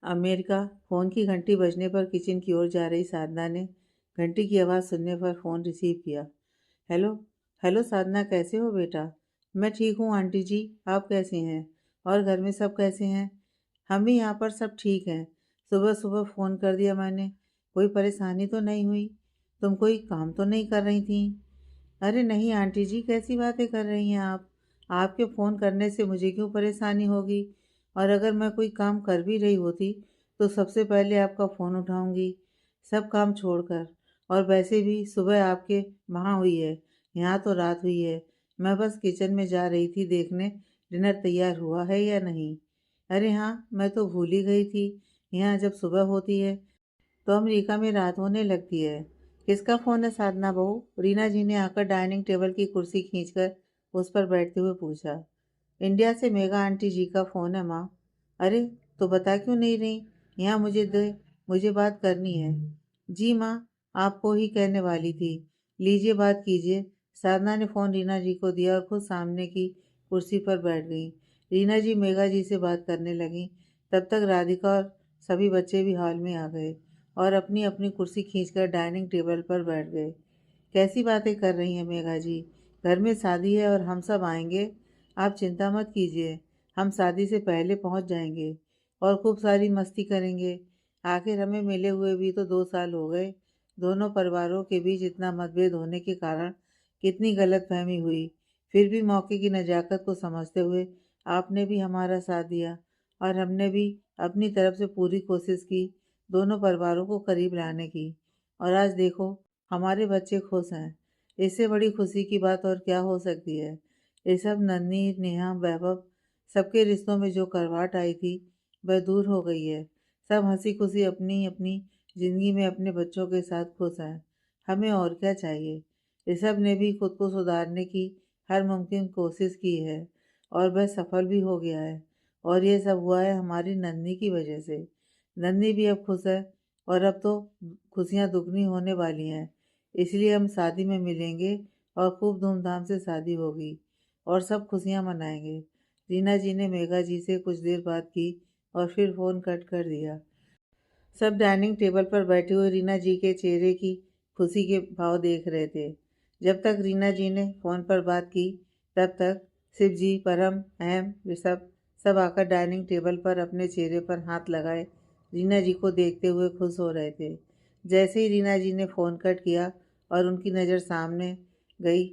America. Phone की घंटी बजने पर किचन की ओर जा रही साधना ने घंटी की आवाज़ सुनने पर फ़ोन रिसीव किया। हेलो। हेलो साधना, कैसे हो बेटा? मैं ठीक हूँ आंटी जी, आप कैसी हैं? और घर में सब कैसे हैं? हम भी यहाँ पर सब ठीक हैं। सुबह सुबह फ़ोन कर दिया मैंने, कोई परेशानी तो नहीं हुई? तुम कोई काम तो नहीं कर रही थी? अरे नहीं आंटी जी, कैसी बातें कर रही हैं आप? आपके फ़ोन करने से मुझे क्यों परेशानी होगी? और अगर मैं कोई काम कर भी रही होती तो सबसे पहले आपका फ़ोन उठाऊंगी, सब काम छोड़कर। और वैसे भी सुबह आपके वहाँ हुई है, यहाँ तो रात हुई है। मैं बस किचन में जा रही थी देखने डिनर तैयार हुआ है या नहीं। अरे हाँ, मैं तो भूल ही गई थी। यहाँ जब सुबह होती है तो अमेरिका में रात होने लगती है। किसका फ़ोन है साधना बहू? रीना जी ने आकर डाइनिंग टेबल की कुर्सी खींचकर उस पर बैठते हुए पूछा। इंडिया से मेगा आंटी जी का फ़ोन है माँ। अरे, तो बता क्यों नहीं रही? यहाँ मुझे बात करनी है। जी माँ, आपको ही कहने वाली थी। लीजिए बात कीजिए। साधना ने फ़ोन रीना जी को दिया और खुद सामने की कुर्सी पर बैठ गई। रीना जी मेगा जी से बात करने लगी। तब तक राधिका और सभी बच्चे भी हॉल में आ गए और अपनी अपनी कुर्सी खींचकर डाइनिंग टेबल पर बैठ गए। कैसी बातें कर रही हैं मेघा जी? घर में शादी है और हम सब आएंगे। आप चिंता मत कीजिए, हम शादी से पहले पहुंच जाएंगे और खूब सारी मस्ती करेंगे। आखिर हमें मिले हुए भी तो 2 साल हो गए। दोनों परिवारों के बीच इतना मतभेद होने के कारण कितनी गलतफहमी हुई, फिर भी मौके की नज़ाकत को समझते हुए आपने भी हमारा साथ दिया और हमने भी अपनी तरफ से पूरी कोशिश की दोनों परिवारों को करीब लाने की। और आज देखो, हमारे बच्चे खुश हैं। इससे बड़ी खुशी की बात और क्या हो सकती है? ये सब नन्ही, नेहा, वैभव, सबके रिश्तों में जो करवाट आई थी वह दूर हो गई है। सब हंसी खुशी अपनी अपनी जिंदगी में अपने बच्चों के साथ खुश हैं। हमें और क्या चाहिए? ऋषभ ने भी खुद को सुधारने की हर मुमकिन कोशिश की है और वह सफल भी हो गया है। और ये सब हुआ है हमारी नन्ही की वजह से। नन्ही भी अब खुश है और अब तो खुशियाँ दुगनी होने वाली हैं। इसलिए हम शादी में मिलेंगे और खूब धूमधाम से शादी होगी और सब खुशियाँ मनाएंगे। रीना जी ने मेघा जी से कुछ देर बात की और फिर फ़ोन कट कर दिया। सब डाइनिंग टेबल पर बैठे हुए रीना जी के चेहरे की खुशी के भाव देख रहे थे। जब तक रीना जी ने फ़ोन पर बात की तब तक शिव जी, परम, अहम, ऋषभ सब आकर डाइनिंग टेबल पर अपने चेहरे पर हाथ लगाए रीना जी को देखते हुए खुश हो रहे थे। जैसे ही रीना जी ने फ़ोन कट किया और उनकी नज़र सामने गई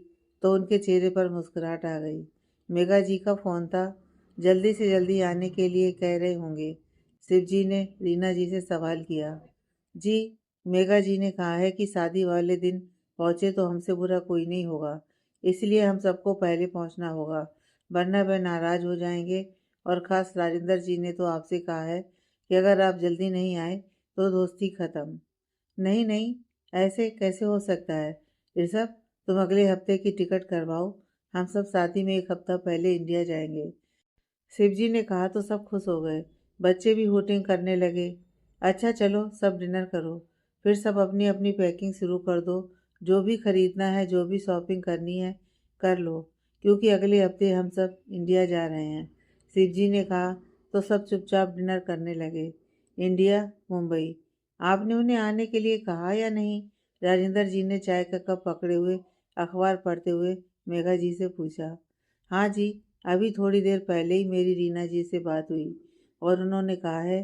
तो उनके चेहरे पर मुस्कुराहट आ गई। मेघा जी का फ़ोन था, जल्दी से जल्दी आने के लिए कह रहे होंगे। शिव जी ने रीना जी से सवाल किया। जी, मेघा जी ने कहा है कि शादी वाले दिन पहुंचे तो हमसे बुरा कोई नहीं होगा, इसलिए हम सबको पहले पहुंचना होगा, वरना वह नाराज हो जाएंगे। और खास राजेंद्र जी ने तो आपसे कहा है कि अगर आप जल्दी नहीं आए तो दोस्ती खत्म। नहीं नहीं, ऐसे कैसे हो सकता है? ऋषभ, तुम अगले हफ्ते की टिकट करवाओ, हम सब साथ ही में एक हफ्ता पहले इंडिया जाएंगे। शिवजी ने कहा तो सब खुश हो गए। बच्चे भी हूटिंग करने लगे। अच्छा चलो, सब डिनर करो। फिर सब अपनी अपनी पैकिंग शुरू कर दो। जो भी खरीदना है, जो भी शॉपिंग करनी है, कर लो, क्योंकि अगले हफ्ते हम सब इंडिया जा रहे हैं। शिवजी ने कहा तो सब चुपचाप डिनर करने लगे। इंडिया, मुंबई। आपने उन्हें आने के लिए कहा या नहीं? राजेंद्र जी ने चाय का कप पकड़े हुए अखबार पढ़ते हुए मेघा जी से पूछा। हाँ जी, अभी थोड़ी देर पहले ही मेरी रीना जी से बात हुई और उन्होंने कहा है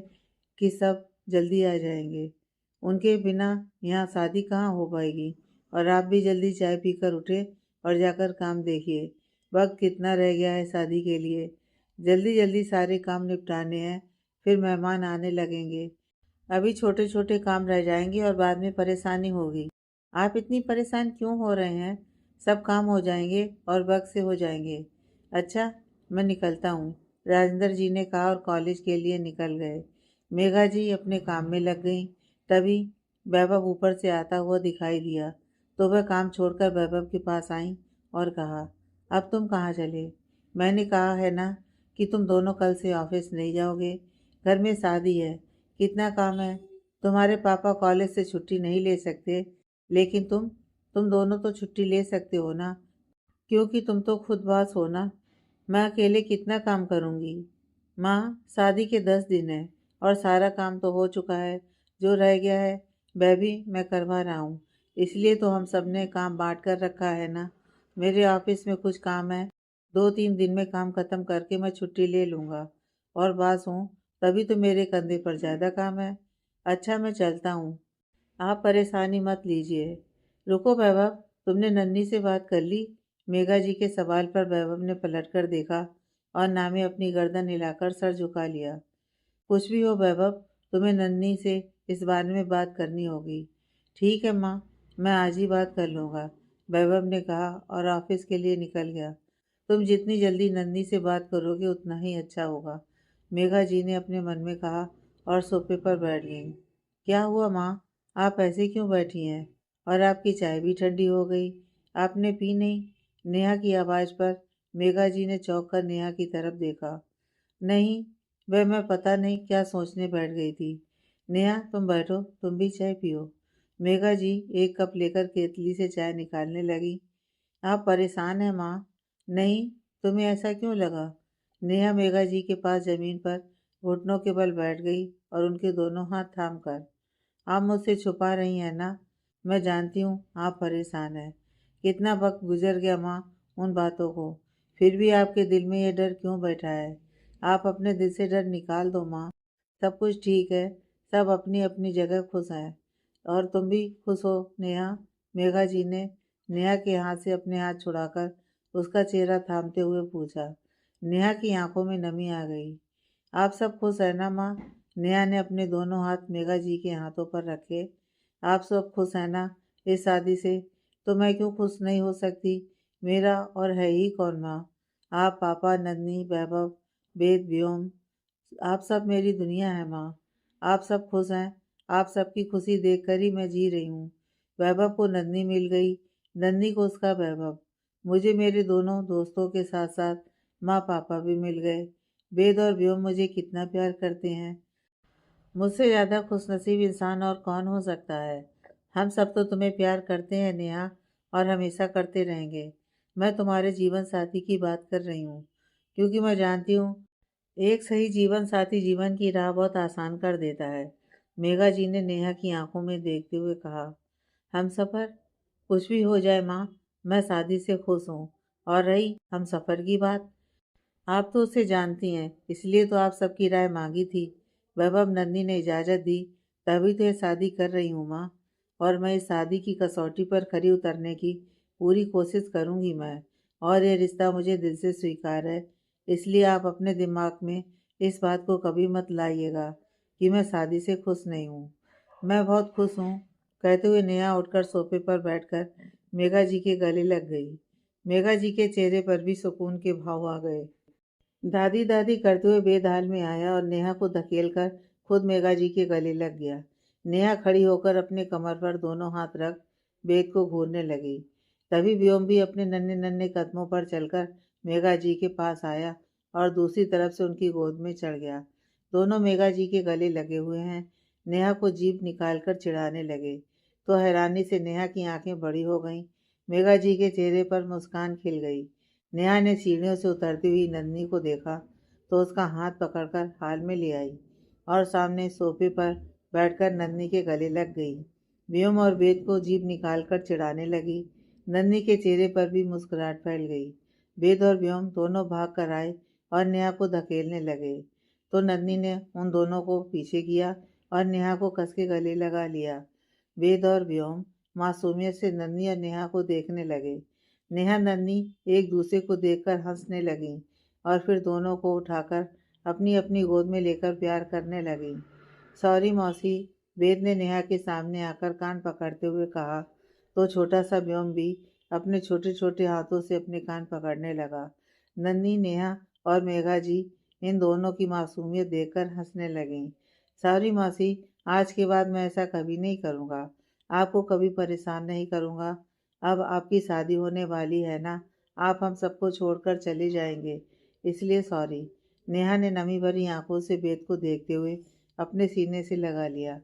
कि सब जल्दी आ जाएंगे। उनके बिना यहाँ शादी कहाँ हो पाएगी। और आप भी जल्दी चाय पीकर उठे और जाकर काम देखिए। वक्त कितना रह गया है शादी के लिए। जल्दी जल्दी सारे काम निपटाने हैं, फिर मेहमान आने लगेंगे। अभी छोटे छोटे काम रह जाएंगे और बाद में परेशानी होगी। आप इतनी परेशान क्यों हो रहे हैं? सब काम हो जाएंगे और वक्त से हो जाएंगे। अच्छा, मैं निकलता हूँ, राजेंद्र जी ने कहा और कॉलेज के लिए निकल गए। मेघा जी अपने काम में लग गईं। तभी वैभव ऊपर से आता हुआ दिखाई दिया तो वह काम छोड़कर वैभव के पास आईं और कहा, अब तुम कहाँ चले? मैंने कहा है ना कि तुम दोनों कल से ऑफिस नहीं जाओगे। घर में शादी है, कितना काम है। तुम्हारे पापा कॉलेज से छुट्टी नहीं ले सकते, लेकिन तुम दोनों तो छुट्टी ले सकते हो ना, क्योंकि तुम तो खुद बॉस हो ना। मैं अकेले कितना काम करूँगी? माँ, शादी के 10 दिन हैं और सारा काम तो हो चुका है, जो रह गया है वह भी मैं करवा रहा हूँ। इसलिए तो हम सब ने काम बांट कर रखा है ना। मेरे ऑफिस में कुछ काम है, 2-3 दिन में काम खत्म करके मैं छुट्टी ले लूँगा और पास हूँ, तभी तो मेरे कंधे पर ज़्यादा काम है। अच्छा, मैं चलता हूँ, आप परेशानी मत लीजिए। रुको वैभव, तुमने नन्ही से बात कर ली? मेघा जी के सवाल पर वैभव ने पलटकर देखा और नामे अपनी गर्दन हिलाकर सर झुका लिया। कुछ भी हो वैभव, तुम्हें नन्ही से इस बारे में बात करनी होगी। ठीक है माँ, मैं आज ही बात कर लूँगा, वैभव ने कहा और ऑफिस के लिए निकल गया। तुम जितनी जल्दी नन्ही से बात करोगे उतना ही अच्छा होगा, मेघा जी ने अपने मन में कहा और सोफे पर बैठ गईं। क्या हुआ माँ, आप ऐसे क्यों बैठी हैं? और आपकी चाय भी ठंडी हो गई, आपने पी नहीं? नेहा की आवाज़ पर मेघा जी ने चौंक कर नेहा की तरफ देखा। नहीं, वह मैं पता नहीं क्या सोचने बैठ गई थी। नेहा, तुम बैठो, तुम भी चाय पियो। मेघा जी एक कप लेकर केतली से चाय निकालने लगी। आप परेशान हैं माँ? नहीं, तुम्हें ऐसा क्यों लगा? नेहा मेघा जी के पास जमीन पर घुटनों के बल बैठ गई और उनके दोनों हाथ थाम कर, आप मुझसे छुपा रही हैं ना? मैं जानती हूँ आप परेशान हैं। कितना वक्त गुजर गया माँ उन बातों को, फिर भी आपके दिल में ये डर क्यों बैठा है? आप अपने दिल से डर निकाल दो माँ। सब कुछ ठीक है, सब अपनी अपनी जगह खुश हैं। और तुम भी खुश हो नेहा? मेघा जी ने नेहा के हाथ से अपने हाथ छुड़ाकर उसका चेहरा थामते हुए पूछा। नेहा की आंखों में नमी आ गई। आप सब खुश हैं ना माँ? नेहा ने अपने दोनों हाथ मेघा जी के हाथों पर रखे। आप सब खुश हैं ना इस शादी से? तो मैं क्यों खुश नहीं हो सकती? मेरा और है ही कौन माँ? आप, पापा, नन्ही, वैभव, वेद, व्योम, आप सब मेरी दुनिया है माँ। आप सब खुश हैं, आप सबकी खुशी देखकर ही मैं जी रही हूँ। वैभव को नन्ही मिल गई, नन्ही को उसका वैभव। मुझे मेरे दोनों दोस्तों के साथ साथ माँ पापा भी मिल गए। वेद और व्योम मुझे कितना प्यार करते हैं। मुझसे ज़्यादा खुशनसीब इंसान और कौन हो सकता है? हम सब तो तुम्हें प्यार करते हैं नेहा, और हमेशा करते रहेंगे। मैं तुम्हारे जीवन साथी की बात कर रही हूँ, क्योंकि मैं जानती हूँ एक सही जीवन साथी जीवन की राह बहुत आसान कर देता है। मेघा जी ने नेहा की आंखों में देखते हुए कहा। हम सफ़र, कुछ भी हो जाए माँ, मैं शादी से खुश हूँ। और रही हम सफ़र की बात, आप तो उसे जानती हैं, इसलिए तो आप सबकी राय मांगी थी। वैभव, नंदी ने इजाज़त दी, तभी तो ये शादी कर रही हूँ माँ। और मैं इस शादी की कसौटी पर खरी उतरने की पूरी कोशिश करूँगी मैं। और ये रिश्ता मुझे दिल से स्वीकार है, इसलिए आप अपने दिमाग में इस बात को कभी मत लाइएगा कि मैं शादी से खुश नहीं हूँ। मैं बहुत खुश हूँ, कहते हुए नेहा उठकर सोफे पर बैठकर मेघा जी के गले लग गई। मेघा जी के चेहरे पर भी सुकून के भाव आ गए। दादी दादी करते हुए बेदाल में आया और नेहा को धकेलकर खुद मेघा जी के गले लग गया। नेहा खड़ी होकर अपने कमर पर दोनों हाथ रख वेद को घूरने लगी। तभी व्योम भी अपने नन्हे नन्हे कदमों पर चलकर मेघा जी के पास आया और दूसरी तरफ से उनकी गोद में चढ़ गया। दोनों मेघा जी के गले लगे हुए हैं। नेहा को जीभ निकालकर चिढ़ाने लगे तो हैरानी से नेहा की आंखें बड़ी हो गईं। मेघा जी के चेहरे पर मुस्कान खिल गई। नेहा ने सीढ़ियों से उतरती हुई नन्ही को देखा तो उसका हाथ पकड़कर हाल में ले आई और सामने सोफे पर बैठकर नन्ही के गले लग गई। व्योम और वेद को जीभ निकालकर चिढ़ाने लगी। नन्ही के चेहरे पर भी मुस्कुराहट फैल गई। वेद और व्योम दोनों भाग कर आए और नेहा को धकेलने लगे तो नन्ही ने उन दोनों को पीछे किया और नेहा को कस के गले लगा लिया। वेद और व्योम मासूमियत से नन्ही और नेहा को देखने लगे। नेहा नन्ही एक दूसरे को देखकर हंसने लगीं और फिर दोनों को उठाकर अपनी अपनी गोद में लेकर प्यार करने लगीं। सॉरी मौसी, वेद ने नेहा के सामने आकर कान पकड़ते हुए कहा तो छोटा सा व्योम भी अपने छोटे छोटे हाथों से अपने कान पकड़ने लगा। नन्ही, नेहा और मेघा जी इन दोनों की मासूमियत देखकर हंसने लगीं। सॉरी मौसी, आज के बाद मैं ऐसा कभी नहीं करूँगा, आपको कभी परेशान नहीं करूँगा। अब आपकी शादी होने वाली है ना, आप हम सबको छोड़कर चले जाएंगे, इसलिए सॉरी। नेहा ने नमी भरी आंखों से वेद को देखते हुए अपने सीने से लगा लिया।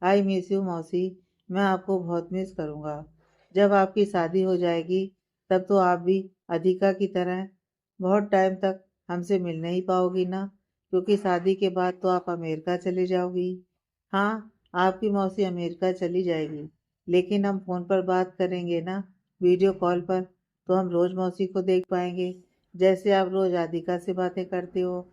आई मिस यू मौसी, मैं आपको बहुत मिस करूँगा। जब आपकी शादी हो जाएगी तब तो आप भी अधिका की तरह बहुत टाइम तक हमसे मिल नहीं पाओगी ना। क्योंकि शादी के बाद तो आप अमेरिका चले जाओगी। हाँ, आपकी मौसी अमेरिका चली जाएगी, लेकिन हम फ़ोन पर बात करेंगे ना, वीडियो कॉल पर, तो हम रोज़ मौसी को देख पाएंगे, जैसे आप रोज़ राधिका से बातें करते हो।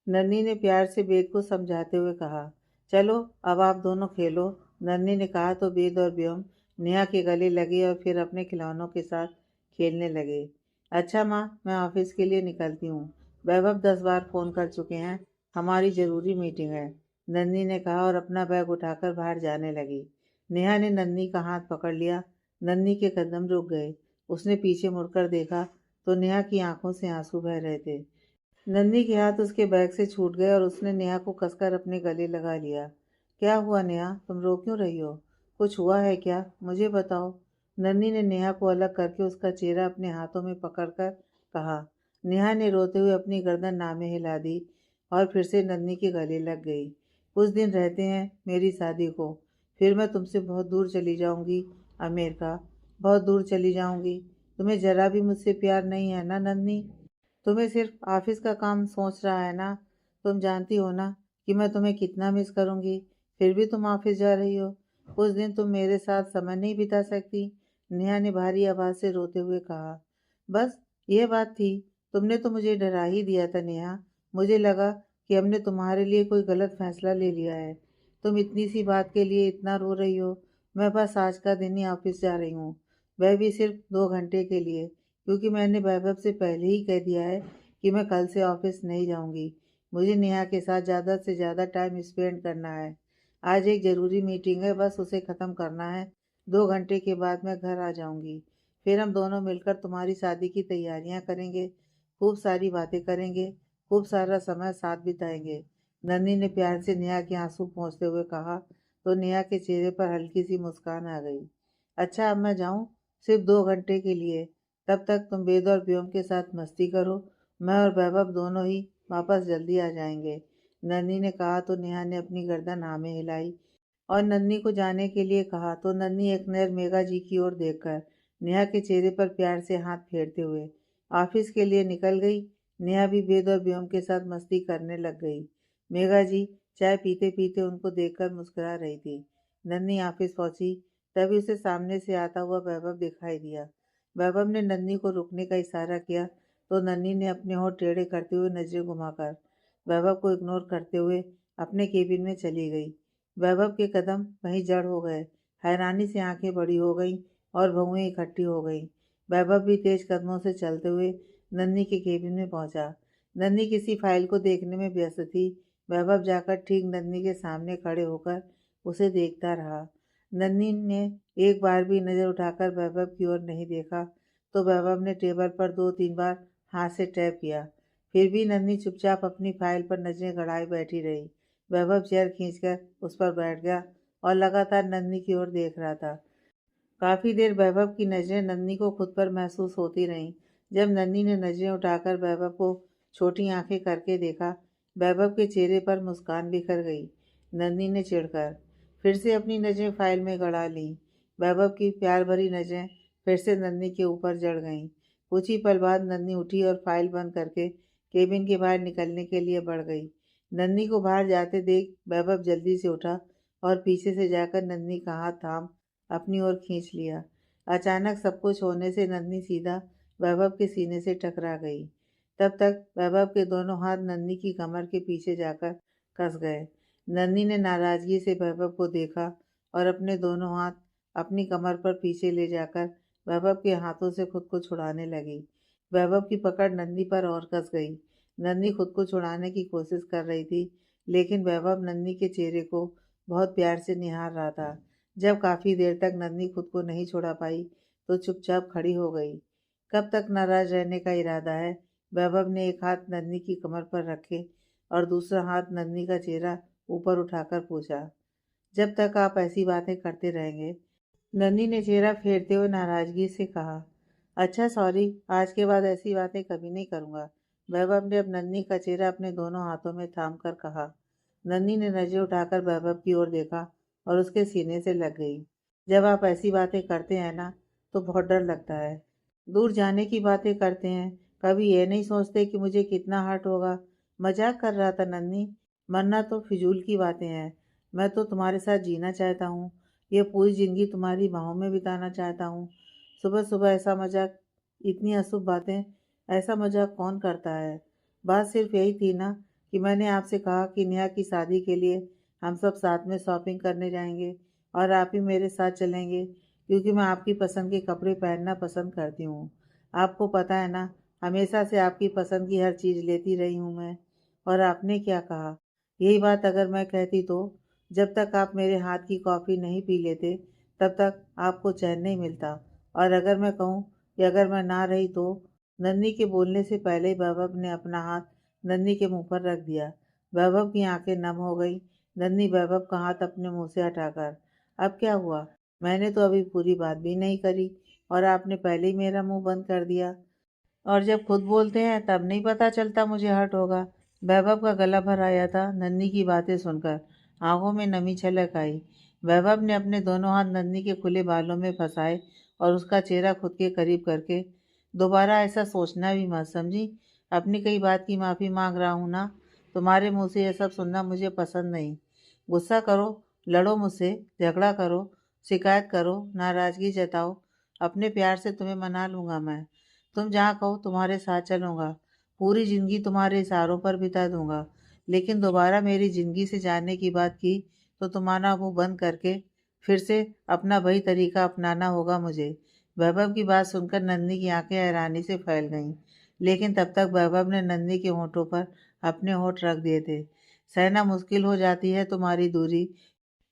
नन्ही ने प्यार से बेद को समझाते हुए कहा। चलो अब आप दोनों खेलो। नन्ही ने कहा तो बेद और व्योम नेहा के गले लगे और फिर अपने खिलौनों के साथ खेलने लगे। अच्छा माँ, मैं ऑफिस के लिए निकलती हूँ। वैभव 10 बार फ़ोन कर चुके हैं, हमारी ज़रूरी मीटिंग है, नन्ही ने कहा और अपना बैग उठाकर बाहर जाने लगी। नेहा ने नन्ही का हाथ पकड़ लिया। नन्ही के कदम रुक गए। उसने पीछे मुड़कर देखा तो नेहा की आंखों से आंसू बह रहे थे। नन्ही के हाथ उसके बैग से छूट गए और उसने नेहा को कसकर अपने गले लगा लिया। क्या हुआ नेहा, तुम रो क्यों रही हो? कुछ हुआ है क्या? मुझे बताओ। नन्ही ने नेहा को अलग करके उसका चेहरा अपने हाथों में पकड़कर कहा। नेहा ने रोते हुए अपनी गर्दन नामे हिला दी और फिर से नन्ही के गले लग गई। कुछ दिन रहते हैं मेरी शादी को, फिर मैं तुमसे बहुत दूर चली जाऊंगी, अमेरिका, बहुत दूर चली जाऊंगी। तुम्हें जरा भी मुझसे प्यार नहीं है ना नन्ही? तुम्हें सिर्फ ऑफिस का काम सोच रहा है ना? तुम जानती हो ना कि मैं तुम्हें कितना मिस करूंगी, फिर भी तुम ऑफिस जा रही हो। कुछ दिन तुम मेरे साथ समय नहीं बिता सकती? नेहा ने भारी आवाज से रोते हुए कहा। बस ये बात थी? तुमने तो मुझे डरा ही दिया था नेहा। मुझे लगा कि हमने तुम्हारे लिए कोई गलत फैसला ले लिया है। तुम इतनी सी बात के लिए इतना रो रही हो। मैं बस आज का दिन ही ऑफिस जा रही हूँ, वह भी सिर्फ 2 घंटे के लिए, क्योंकि मैंने वैभव से पहले ही कह दिया है कि मैं कल से ऑफिस नहीं जाऊंगी। मुझे नेहा के साथ ज़्यादा से ज़्यादा टाइम स्पेंड करना है। आज एक ज़रूरी मीटिंग है, बस उसे ख़त्म करना है। 2 घंटे के बाद मैं घर आ जाऊंगी। फिर हम दोनों मिलकर तुम्हारी शादी की तैयारियां करेंगे, खूब सारी बातें करेंगे, खूब सारा समय साथ बिताएंगे। नन्ही ने प्यार से नेहा के आंसू पोंछते हुए कहा तो नेहा के चेहरे पर हल्की सी मुस्कान आ गई। अच्छा अब मैं जाऊं? सिर्फ 2 घंटे के लिए। तब तक तुम वेद और व्योम के साथ मस्ती करो। मैं और वैभव दोनों ही वापस जल्दी आ जाएंगे, नन्ही ने कहा तो नेहा ने अपनी गर्दन हाँ में हिलाई और नन्ही को जाने के लिए कहा तो नन्ही एक नज़र मेघा जी की ओर देखकर नेहा के चेहरे पर प्यार से हाथ फेरते हुए ऑफिस के लिए निकल गई। नेहा भी वेद और व्योम के साथ मस्ती करने लग गई। मेघा जी चाय पीते पीते उनको देखकर मुस्कुरा रही थी। नन्ही ऑफिस पहुंची, तभी उसे सामने से आता हुआ वैभव दिखाई दिया। वैभव ने नन्ही को रुकने का इशारा किया तो नन्ही ने अपने होंठ टेढ़े करते हुए नजरें घुमाकर वैभव को इग्नोर करते हुए अपने केबिन में चली गई। वैभव के कदम वहीं जड़ हो गए। हैरानी से आंखें बड़ी हो गईं और भौहें इकट्ठी हो गईं। वैभव भी तेज कदमों से चलते हुए नन्ही के केबिन में पहुंचा। नन्ही किसी फाइल को देखने में व्यस्त थी। वैभव जाकर ठीक नन्ही के सामने खड़े होकर उसे देखता रहा। नन्ही ने एक बार भी नजर उठाकर वैभव की ओर नहीं देखा तो वैभव ने टेबल पर 2-3 बार हाथ से टैप किया। फिर भी नन्ही चुपचाप अपनी फाइल पर नजरें गड़ाए बैठी रही। वैभव चेयर खींचकर उस पर बैठ गया और लगातार नन्ही की ओर देख रहा था। काफी देर वैभव की नजरें नन्ही को खुद पर महसूस होती रहीं। जब नन्ही ने नजरें उठाकर वैभव को छोटी आंखें करके देखा, वैभव के चेहरे पर मुस्कान बिखर गई। नन्ही ने चिढ़कर फिर से अपनी नजरें फाइल में गड़ा लीं। वैभव की प्यार भरी नजरें फिर से नन्ही के ऊपर जड़ गईं। कुछ ही पल बाद नन्ही उठी और फाइल बंद करके केबिन के बाहर निकलने के लिए बढ़ गई। नन्ही को बाहर जाते देख वैभव जल्दी से उठा और पीछे से जाकर नन्ही का हाथ थाम अपनी ओर खींच लिया। अचानक सब कुछ होने से नन्ही सीधा वैभव के सीने से टकरा गई। तब तक वैभव के दोनों हाथ नन्ही की कमर के पीछे जाकर कस गए। नन्ही ने नाराजगी से वैभव को देखा और अपने दोनों हाथ अपनी कमर पर पीछे ले जाकर वैभव के हाथों से खुद को छुड़ाने लगी। वैभव की पकड़ नन्ही पर और कस गई। नन्ही खुद को छुड़ाने की कोशिश कर रही थी, लेकिन वैभव नन्ही के चेहरे को बहुत प्यार से निहार रहा था। जब काफी देर तक नन्ही खुद को नहीं छुड़ा पाई तो चुपचाप खड़ी हो गई। कब तक नाराज रहने का इरादा है? वैभव ने एक हाथ नन्ही की कमर पर रखे और दूसरा हाथ नन्ही का चेहरा ऊपर उठाकर पूछा, जब तक आप ऐसी बातें करते रहेंगे? नन्ही ने चेहरा फेरते हुए नाराजगी से कहा, अच्छा सॉरी, आज के बाद ऐसी बातें कभी नहीं करूंगा। वैभव ने अब नन्ही का चेहरा अपने दोनों हाथों में थाम कर कहा। नन्ही ने नजर उठाकर वैभव की ओर देखा और उसके सीने से लग गई। जब आप ऐसी बातें करते हैं ना तो बहुत डर लगता है। दूर जाने की बातें करते हैं, कभी ये नहीं सोचते कि मुझे कितना हर्ट होगा। मजाक कर रहा था नन्ही। मरना तो फिजूल की बातें हैं। मैं तो तुम्हारे साथ जीना चाहता हूँ। ये पूरी ज़िंदगी तुम्हारी बाहों में बिताना चाहता हूँ। सुबह सुबह ऐसा मजाक, इतनी अशुभ बातें, ऐसा मजाक कौन करता है? बात सिर्फ यही थी ना कि मैंने आपसे कहा कि नेहा की शादी के लिए हम सब साथ में शॉपिंग करने जाएंगे और आप ही मेरे साथ चलेंगे, क्योंकि मैं आपकी पसंद के कपड़े पहनना पसंद करती हूँ। आपको पता है ना, हमेशा से आपकी पसंद की हर चीज़ लेती रही हूँ मैं। और आपने क्या कहा? यही बात अगर मैं कहती तो, जब तक आप मेरे हाथ की कॉफ़ी नहीं पी लेते तब तक आपको चैन नहीं मिलता। और अगर मैं कहूँ कि अगर मैं ना रही तो। नन्ही के बोलने से पहले ही वैभव ने अपना हाथ नन्ही के मुंह पर रख दिया। वैभव की आंखें नम हो गई। नन्ही वैभव का हाथ अपने मुंह से हटाकर, अब क्या हुआ? मैंने तो अभी पूरी बात भी नहीं करी और आपने पहले ही मेरा मुंह बंद कर दिया। और जब खुद बोलते हैं तब नहीं पता चलता मुझे हर्ट होगा। वैभव का गला भर आया था नन्ही की बातें सुनकर। आंखों में नमी छलक आई। वैभव ने अपने दोनों हाथ नन्ही के खुले बालों में फंसाए और उसका चेहरा खुद के करीब करके, दोबारा ऐसा सोचना भी मत, समझी? अपनी कई बात की माफ़ी मांग रहा हूँ ना। तुम्हारे मुंह से यह सब सुनना मुझे पसंद नहीं। गुस्सा करो, लड़ो मुझसे, झगड़ा करो, शिकायत करो, नाराज़गी जताओ। अपने प्यार से तुम्हें मना लूँगा मैं। तुम जहाँ कहो तुम्हारे साथ चलूँगा। पूरी ज़िंदगी तुम्हारे इशारों पर बिता दूँगा। लेकिन दोबारा मेरी ज़िंदगी से जाने की बात की तो तुम्हारा मुँह बंद करके फिर से अपना वही तरीका अपनाना होगा मुझे। वैभव की बात सुनकर नन्ही की आंखें हैरानी से फैल गईं। लेकिन तब तक वैभव ने नन्ही के होठों पर अपने होठ रख दिए थे। सहना मुश्किल हो जाती है तुम्हारी दूरी,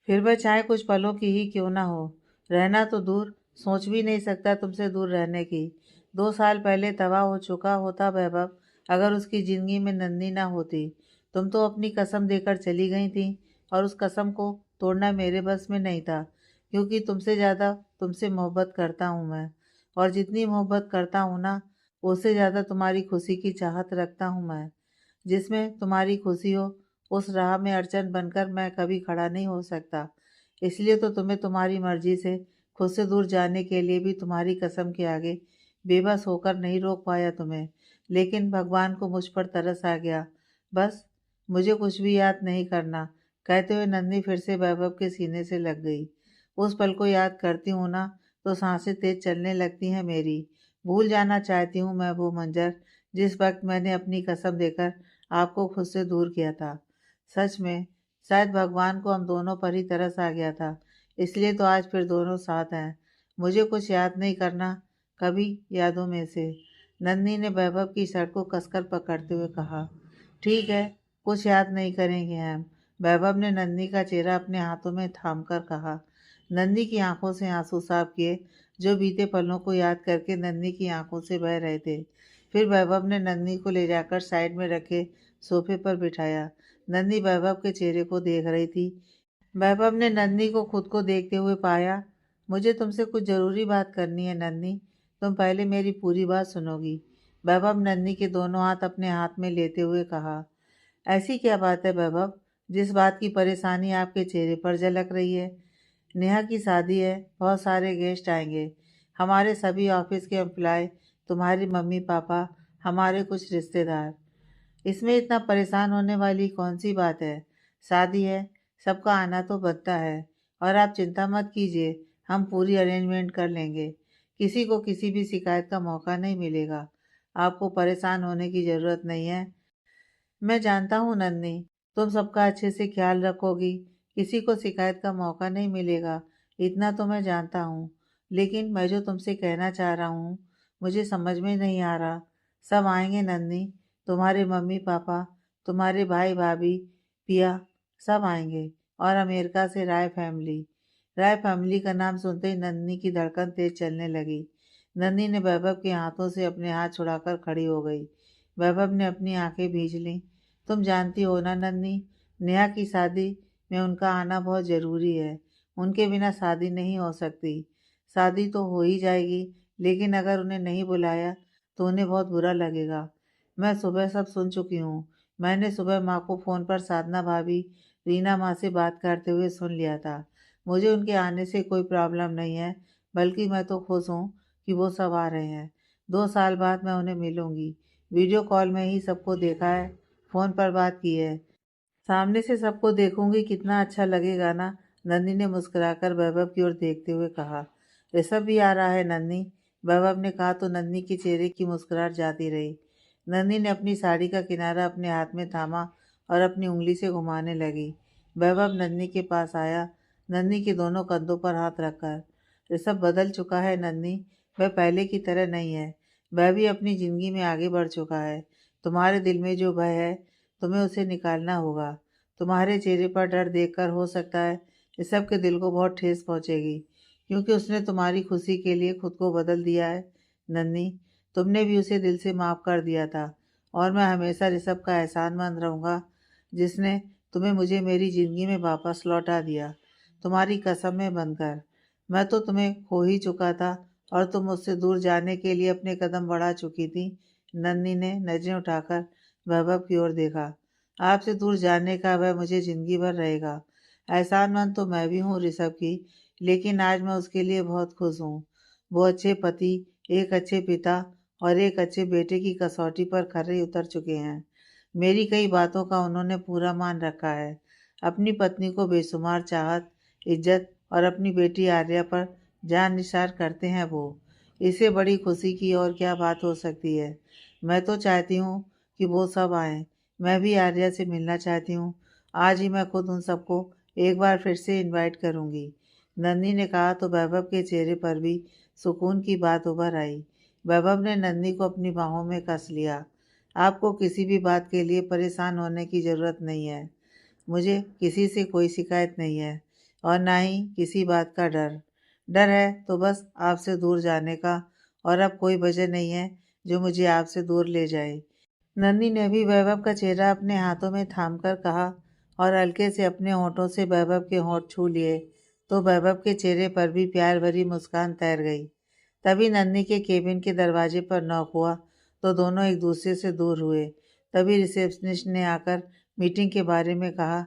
फिर वह चाहे कुछ पलों की ही क्यों ना हो। रहना तो दूर, सोच भी नहीं सकता तुमसे दूर रहने की। 2 साल पहले तबाह हो चुका होता वैभव, अगर उसकी ज़िंदगी में नन्ही ना होती। तुम तो अपनी कसम देकर चली गई थी और उस कसम को तोड़ना मेरे बस में नहीं था, क्योंकि तुमसे ज़्यादा तुमसे मोहब्बत करता हूँ मैं। और जितनी मोहब्बत करता हूँ ना, उससे ज़्यादा तुम्हारी खुशी की चाहत रखता हूँ मैं। जिसमें तुम्हारी खुशी हो, उस राह में अड़चन बनकर मैं कभी खड़ा नहीं हो सकता। इसलिए तो तुम्हें तुम्हारी मर्जी से खुद से दूर जाने के लिए भी तुम्हारी कसम के आगे बेबस होकर नहीं रोक पाया तुम्हें। लेकिन भगवान को मुझ पर तरस आ गया। बस, मुझे कुछ भी याद नहीं करना, कहते हुए नन्ही फिर से वैभव के सीने से लग गई। उस पल को याद करती हूँ ना, तो सांसें तेज चलने लगती हैं मेरी। भूल जाना चाहती हूँ मैं वो मंजर, जिस वक्त मैंने अपनी कसम देकर आपको खुद से दूर किया था। सच में, शायद भगवान को हम दोनों पर ही तरस आ गया था, इसलिए तो आज फिर दोनों साथ हैं। मुझे कुछ याद नहीं करना कभी यादों में से। नन्ही ने वैभव की शर्ट को कसकर पकड़ते हुए कहा। ठीक है, कुछ याद नहीं करेंगे हम। वैभव ने नन्ही का चेहरा अपने हाथों में थाम कर कहा। नन्ही की आंखों से आंसू साफ किए, जो बीते पलों को याद करके नन्ही की आंखों से बह रहे थे। फिर वैभव ने नन्ही को ले जाकर साइड में रखे सोफे पर बिठाया। नन्ही वैभव के चेहरे को देख रही थी। वैभव ने नन्ही को खुद को देखते हुए पाया। मुझे तुमसे कुछ ज़रूरी बात करनी है नन्ही, तुम पहले मेरी पूरी बात सुनोगी। वैभव नन्ही के दोनों हाथ अपने हाथ में लेते हुए कहा। ऐसी क्या बात है वैभव, जिस बात की परेशानी आपके चेहरे पर झलक रही है? नेहा की शादी है, बहुत सारे गेस्ट आएंगे, हमारे सभी ऑफिस के एम्प्लॉय, तुम्हारी मम्मी पापा, हमारे कुछ रिश्तेदार। इसमें इतना परेशान होने वाली कौन सी बात है? शादी है, सबका आना तो बनता है। और आप चिंता मत कीजिए, हम पूरी अरेंजमेंट कर लेंगे। किसी को किसी भी शिकायत का मौका नहीं मिलेगा। आपको परेशान होने की ज़रूरत नहीं है। मैं जानता हूँ नन्ही, तुम सबका अच्छे से ख्याल रखोगी। किसी को शिकायत का मौका नहीं मिलेगा, इतना तो मैं जानता हूँ। लेकिन मैं जो तुमसे कहना चाह रहा हूँ, मुझे समझ में नहीं आ रहा। सब आएंगे नन्ही, तुम्हारे मम्मी पापा, तुम्हारे भाई भाभी, पिया, सब आएंगे। और अमेरिका से राय फैमिली। राय फैमिली का नाम सुनते ही नन्ही की धड़कन तेज चलने लगी। नन्ही ने वैभव के हाथों से अपने हाथ छुड़ाकर खड़ी हो गई। वैभव ने अपनी आंखें भींच लीं। तुम जानती हो ना नन्ही, नेहा की शादी में उनका आना बहुत ज़रूरी है। उनके बिना शादी नहीं हो सकती। शादी तो हो ही जाएगी, लेकिन अगर उन्हें नहीं बुलाया तो उन्हें बहुत बुरा लगेगा। मैं सुबह सब सुन चुकी हूँ। मैंने सुबह माँ को फ़ोन पर साधना भाभी, रीना माँ से बात करते हुए सुन लिया था। मुझे उनके आने से कोई प्रॉब्लम नहीं है, बल्कि मैं तो खुश हूँ कि वो सब आ रहे हैं। 2 साल बाद मैं उन्हें मिलूंगी। वीडियो कॉल में ही सबको देखा है, फ़ोन पर बात की है। सामने से सबको देखूंगी कितना अच्छा लगेगा ना। नंदी ने मुस्कुराकर वैभव की ओर देखते हुए कहा। ऋषभ भी आ रहा है नंदी, वैभव ने कहा तो नंदी के चेहरे की मुस्कुराहट जाती रही। नंदी ने अपनी साड़ी का किनारा अपने हाथ में थामा और अपनी उंगली से घुमाने लगी। वैभव नंदी के पास आया, नंदी के दोनों कंधों पर हाथ रखकर। ऋषभ बदल चुका है नंदी, वह पहले की तरह नहीं है। वह भी अपनी जिंदगी में आगे बढ़ चुका है। तुम्हारे दिल में जो भय है तुम्हें उसे निकालना होगा। तुम्हारे चेहरे पर डर देखकर हो सकता है ऋषभ के दिल को बहुत ठेस पहुंचेगी, क्योंकि उसने तुम्हारी खुशी के लिए खुद को बदल दिया है। नन्ही, तुमने भी उसे दिल से माफ़ कर दिया था और मैं हमेशा ऋषभ का एहसानमंद रहूँगा, जिसने तुम्हें मुझे मेरी ज़िंदगी में वापस लौटा दिया। तुम्हारी कसमें बनकर मैं तो तुम्हें खो ही चुका था और तुम मुझसे दूर जाने के लिए अपने कदम बढ़ा चुकी थी। नन्ही ने नजरें उठाकर वैभव की ओर देखा। आपसे दूर जाने का वह मुझे ज़िंदगी भर रहेगा। एहसानमंद तो मैं भी हूँ ऋषभ की, लेकिन आज मैं उसके लिए बहुत खुश हूँ। वो अच्छे पति, एक अच्छे पिता और एक अच्छे बेटे की कसौटी पर खरे उतर चुके हैं। मेरी कई बातों का उन्होंने पूरा मान रखा है। अपनी पत्नी को बेशुमार चाहत, इज्जत और अपनी बेटी आर्या पर जान निसार करते हैं वो। इससे बड़ी खुशी की और क्या बात हो सकती है। मैं तो चाहती हूँ कि वो सब आएं। मैं भी आर्या से मिलना चाहती हूँ। आज ही मैं खुद उन सबको एक बार फिर से इनवाइट करूँगी। नंदी ने कहा तो वैभव के चेहरे पर भी सुकून की बात उभर आई। वैभव ने नंदी को अपनी बाहों में कस लिया। आपको किसी भी बात के लिए परेशान होने की ज़रूरत नहीं है। मुझे किसी से कोई शिकायत नहीं है और ना ही किसी बात का डर। डर है तो बस आपसे दूर जाने का, और अब कोई वजह नहीं है जो मुझे आपसे दूर ले जाए। नन्ही ने भी वैभव का चेहरा अपने हाथों में थामकर कहा और हल्के से अपने होठों से वैभव के होंठ छू लिए तो वैभव के चेहरे पर भी प्यार भरी मुस्कान तैर गई। तभी नन्ही के केबिन के दरवाजे पर नॉक हुआ तो दोनों एक दूसरे से दूर हुए। तभी रिसेप्शनिस्ट ने आकर मीटिंग के बारे में कहा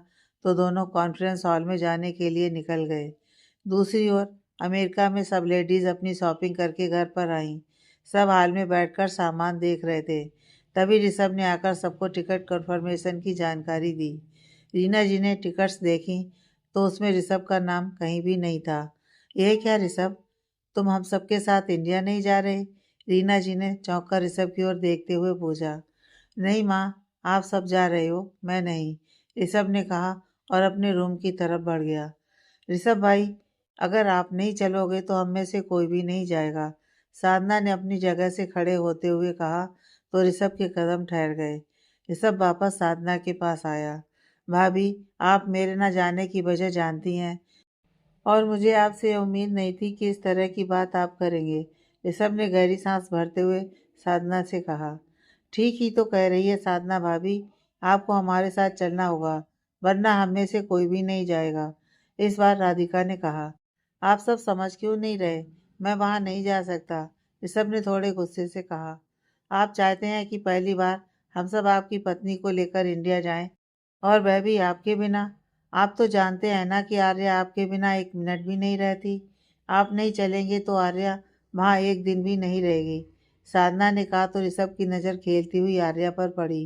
तो दोनों कॉन्फ्रेंस हॉल में जाने के लिए निकल गए। दूसरी ओर अमेरिका में सब लेडीज़ अपनी शॉपिंग करके घर पर आईं। सब हाल में बैठकर सामान देख रहे थे। तभी ऋषभ ने आकर सबको टिकट कन्फर्मेशन की जानकारी दी। रीना जी ने टिकट्स देखी तो उसमें ऋषभ का नाम कहीं भी नहीं था। यह क्या ऋषभ, तुम हम सबके साथ इंडिया नहीं जा रहे? रीना जी ने चौंक कर ऋषभ की ओर देखते हुए पूछा। नहीं माँ, आप सब जा रहे हो, मैं नहीं, ऋषभ ने कहा और अपने रूम की तरफ बढ़ गया। ऋषभ भाई, अगर आप नहीं चलोगे तो हम में से कोई भी नहीं जाएगा, साधना ने अपनी जगह से खड़े होते हुए कहा तो ऋषभ के कदम ठहर गए। ऋषभ वापस साधना के पास आया। भाभी, आप मेरे न जाने की वजह जानती हैं और मुझे आपसे उम्मीद नहीं थी कि इस तरह की बात आप करेंगे। ऋषभ ने गहरी सांस भरते हुए साधना से कहा। ठीक ही तो कह रही है साधना भाभी, आपको हमारे साथ चलना होगा, वरना हम में से कोई भी नहीं जाएगा। इस बार राधिका ने कहा। आप सब समझ क्यों नहीं रहे? मैं वहाँ नहीं जा सकता, ऋषभ ने थोड़े गुस्से से कहा। आप चाहते हैं कि पहली बार हम सब आपकी पत्नी को लेकर इंडिया जाएं, और वह भी आपके बिना? आप तो जानते हैं ना कि आर्या आपके बिना एक मिनट भी नहीं रहती। आप नहीं चलेंगे तो आर्या वहाँ एक दिन भी नहीं रहेगी, साधना ने कहा तो ऋषभ की नज़र खेलती हुई आर्या पर पड़ी।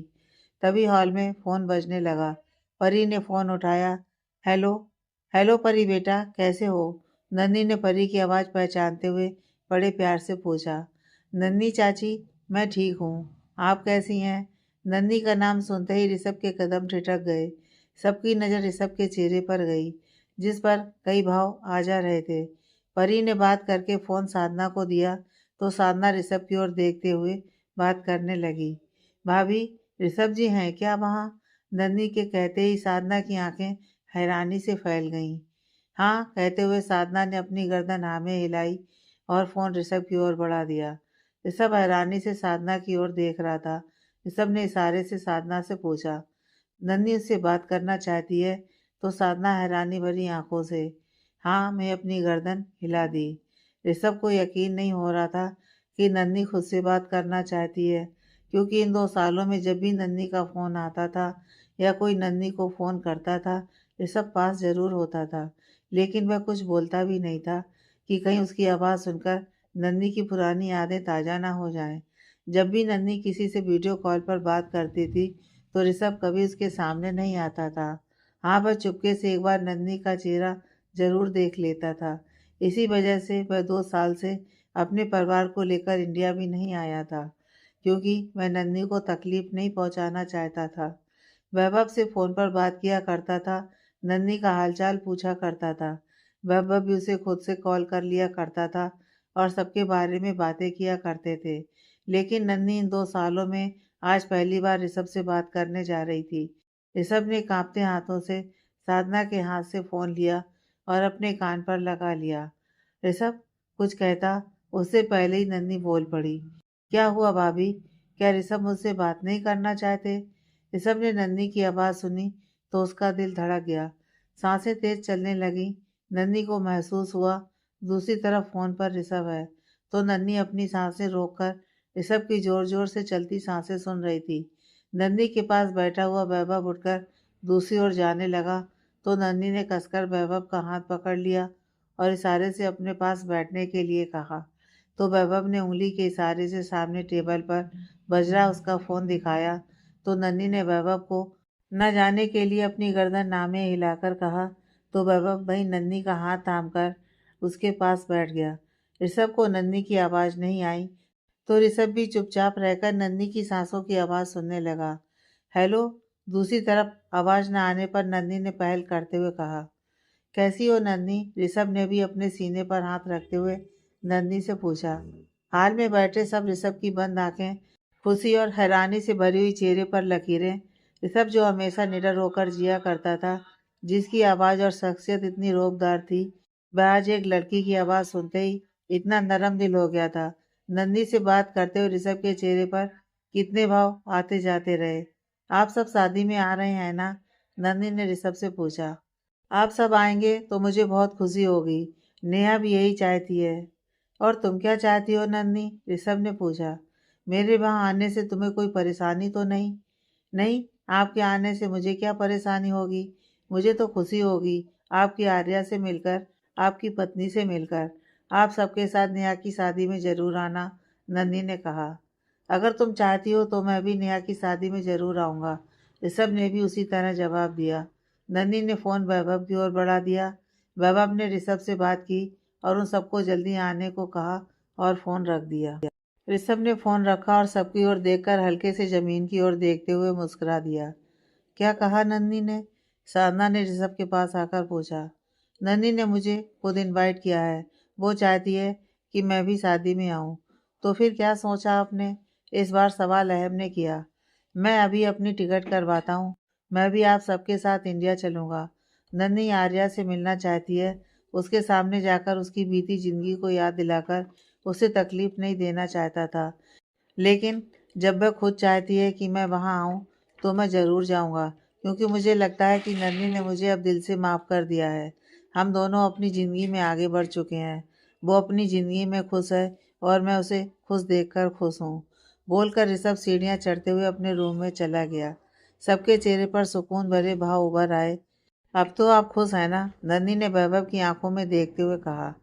तभी हॉल में फ़ोन बजने लगा। परी ने फ़ोन उठाया। हेलो, हेलो परी बेटा, कैसे हो? नन्ही ने परी की आवाज़ पहचानते हुए बड़े प्यार से पूछा। नन्ही चाची, मैं ठीक हूँ, आप कैसी हैं? नन्ही का नाम सुनते ही ऋषभ के कदम ठिठक गए। सबकी नज़र ऋषभ के चेहरे पर गई, जिस पर कई भाव आ जा रहे थे। परी ने बात करके फ़ोन साधना को दिया तो साधना ऋषभ की ओर देखते हुए बात करने लगी। भाभी, ऋषभ जी हैं क्या वहाँ? नन्ही के कहते ही साधना की आंखें हैरानी से फैल गईं। हाँ, कहते हुए साधना ने अपनी गर्दन हाँ में हिलाई और फ़ोन ऋषभ की ओर बढ़ा दिया। ऋषभ हैरानी से साधना की ओर देख रहा था। ऋषभ ने इशारे से साधना से पूछा। नन्ही उससे बात करना चाहती है तो साधना हैरानी भरी आंखों से हाँ मैं अपनी गर्दन हिला दी। ऋषभ को यकीन नहीं हो रहा था कि नन्ही खुद से बात करना चाहती है, क्योंकि इन 2 सालों में जब भी नन्ही का फ़ोन आता था या कोई नन्ही को फ़ोन करता था, ऋषभ पास ज़रूर होता था, लेकिन वह कुछ बोलता भी नहीं था कि कहीं उसकी आवाज़ सुनकर नन्ही की पुरानी यादें ताज़ा ना हो जाएं। जब भी नन्ही किसी से वीडियो कॉल पर बात करती थी तो ऋषभ कभी उसके सामने नहीं आता था। हाँ, वह चुपके से एक बार नन्ही का चेहरा जरूर देख लेता था। इसी वजह से वह 2 साल से अपने परिवार को लेकर इंडिया भी नहीं आया था, क्योंकि वह नन्ही को तकलीफ नहीं पहुंचाना चाहता था। वैभव से फ़ोन पर बात किया करता था, नन्ही का हालचाल पूछा करता था। वैभव भी उसे खुद से कॉल कर लिया करता था और सबके बारे में बातें किया करते थे। लेकिन नन्ही इन 2 सालों में आज पहली बार ऋषभ से बात करने जा रही थी। ऋषभ ने कांपते हाथों से साधना के हाथ से फ़ोन लिया और अपने कान पर लगा लिया। ऋषभ कुछ कहता उससे पहले ही नन्ही बोल पड़ी। क्या हुआ भाभी? क्या ऋषभ मुझसे बात नहीं करना चाहते? ऋषभ ने नन्ही की आवाज़ सुनी तो उसका दिल धड़क गया। सांसें तेज चलने लगी। नन्ही को महसूस हुआ दूसरी तरफ फ़ोन पर ऋषभ है। तो नन्ही अपनी सांसें रोककर ऋषभ की जोर जोर से चलती सांसें सुन रही थी। नन्ही के पास बैठा हुआ वैभव उठकर दूसरी ओर जाने लगा तो नन्ही ने कसकर वैभव का हाथ पकड़ लिया और इशारे से अपने पास बैठने के लिए कहा। तो वैभव ने उंगली के इशारे से सामने टेबल पर बज रहा उसका फ़ोन दिखाया तो नन्ही ने वैभव को न जाने के लिए अपनी गर्दन नामे हिलाकर कहा। तो वैभव वही नन्ही का हाथ थामकर उसके पास बैठ गया। ऋषभ को नन्ही की आवाज़ नहीं आई तो ऋषभ भी चुपचाप रहकर नन्ही की सांसों की आवाज़ सुनने लगा। हेलो। दूसरी तरफ आवाज़ न आने पर नन्ही ने पहल करते हुए कहा। कैसी हो नन्ही? ऋषभ ने भी अपने सीने पर हाथ रखते हुए नन्ही से पूछा। हाल में बैठे सब ऋषभ की बंद आंखें, खुशी और हैरानी से भरी हुई चेहरे पर लकीरें। ऋषभ जो हमेशा निडर होकर जिया करता था, जिसकी आवाज़ और शख्सियत इतनी रोबदार थी, वह आज एक लड़की की आवाज़ सुनते ही इतना नरम दिल हो गया था। नन्ही से बात करते हुए ऋषभ के चेहरे पर कितने भाव आते जाते रहे। आप सब शादी में आ रहे हैं ना? नन्ही ने ऋषभ से पूछा। आप सब आएंगे तो मुझे बहुत खुशी होगी। नेहा भी यही चाहती है। और तुम क्या चाहती हो नन्ही? ऋषभ ने पूछा। मेरे वहाँ आने से तुम्हें कोई परेशानी तो नहीं? नहीं, आपके आने से मुझे क्या परेशानी होगी? मुझे तो खुशी होगी आपकी आर्या से मिलकर, आपकी पत्नी से मिलकर। आप सबके साथ नेहा की शादी में ज़रूर आना, नन्ही ने कहा। अगर तुम चाहती हो तो मैं भी नेहा की शादी में ज़रूर आऊँगा, ऋषभ ने भी उसी तरह जवाब दिया। नन्ही ने फ़ोन वैभव की ओर बढ़ा दिया। वैभव ने ऋषभ से बात की और उन सबको जल्दी आने को कहा और फ़ोन रख दिया। ऋषभ ने फ़ोन रखा और सबकी ओर देखकर हल्के से ज़मीन की ओर देखते हुए मुस्कुरा दिया। क्या कहा नन्ही ने? साधना ने ऋषभ के पास आकर पूछा। नन्ही ने मुझे खुद इनवाइट किया है। वो चाहती है कि मैं भी शादी में आऊँ। तो फिर क्या सोचा आपने? इस बार सवाल अहम ने किया। मैं अभी अपनी टिकट करवाता हूँ। मैं भी आप सबके साथ इंडिया चलूँगा। नन्ही आर्या से मिलना चाहती है। उसके सामने जाकर उसकी बीती जिंदगी को याद दिलाकर उसे तकलीफ नहीं देना चाहता था। लेकिन जब वह खुद चाहती है कि मैं वहाँ आऊँ तो मैं ज़रूर जाऊँगा, क्योंकि मुझे लगता है कि नन्ही ने मुझे अब दिल से माफ़ कर दिया है। हम दोनों अपनी ज़िंदगी में आगे बढ़ चुके हैं। वो अपनी ज़िंदगी में खुश है और मैं उसे खुश देखकर खुश हूँ। बोलकर ऋषभ सीढ़ियाँ चढ़ते हुए अपने रूम में चला गया। सबके चेहरे पर सुकून भरे भाव उभर आए। अब तो आप खुश हैं ना? नन्ही ने वैभव की आंखों में देखते हुए कहा।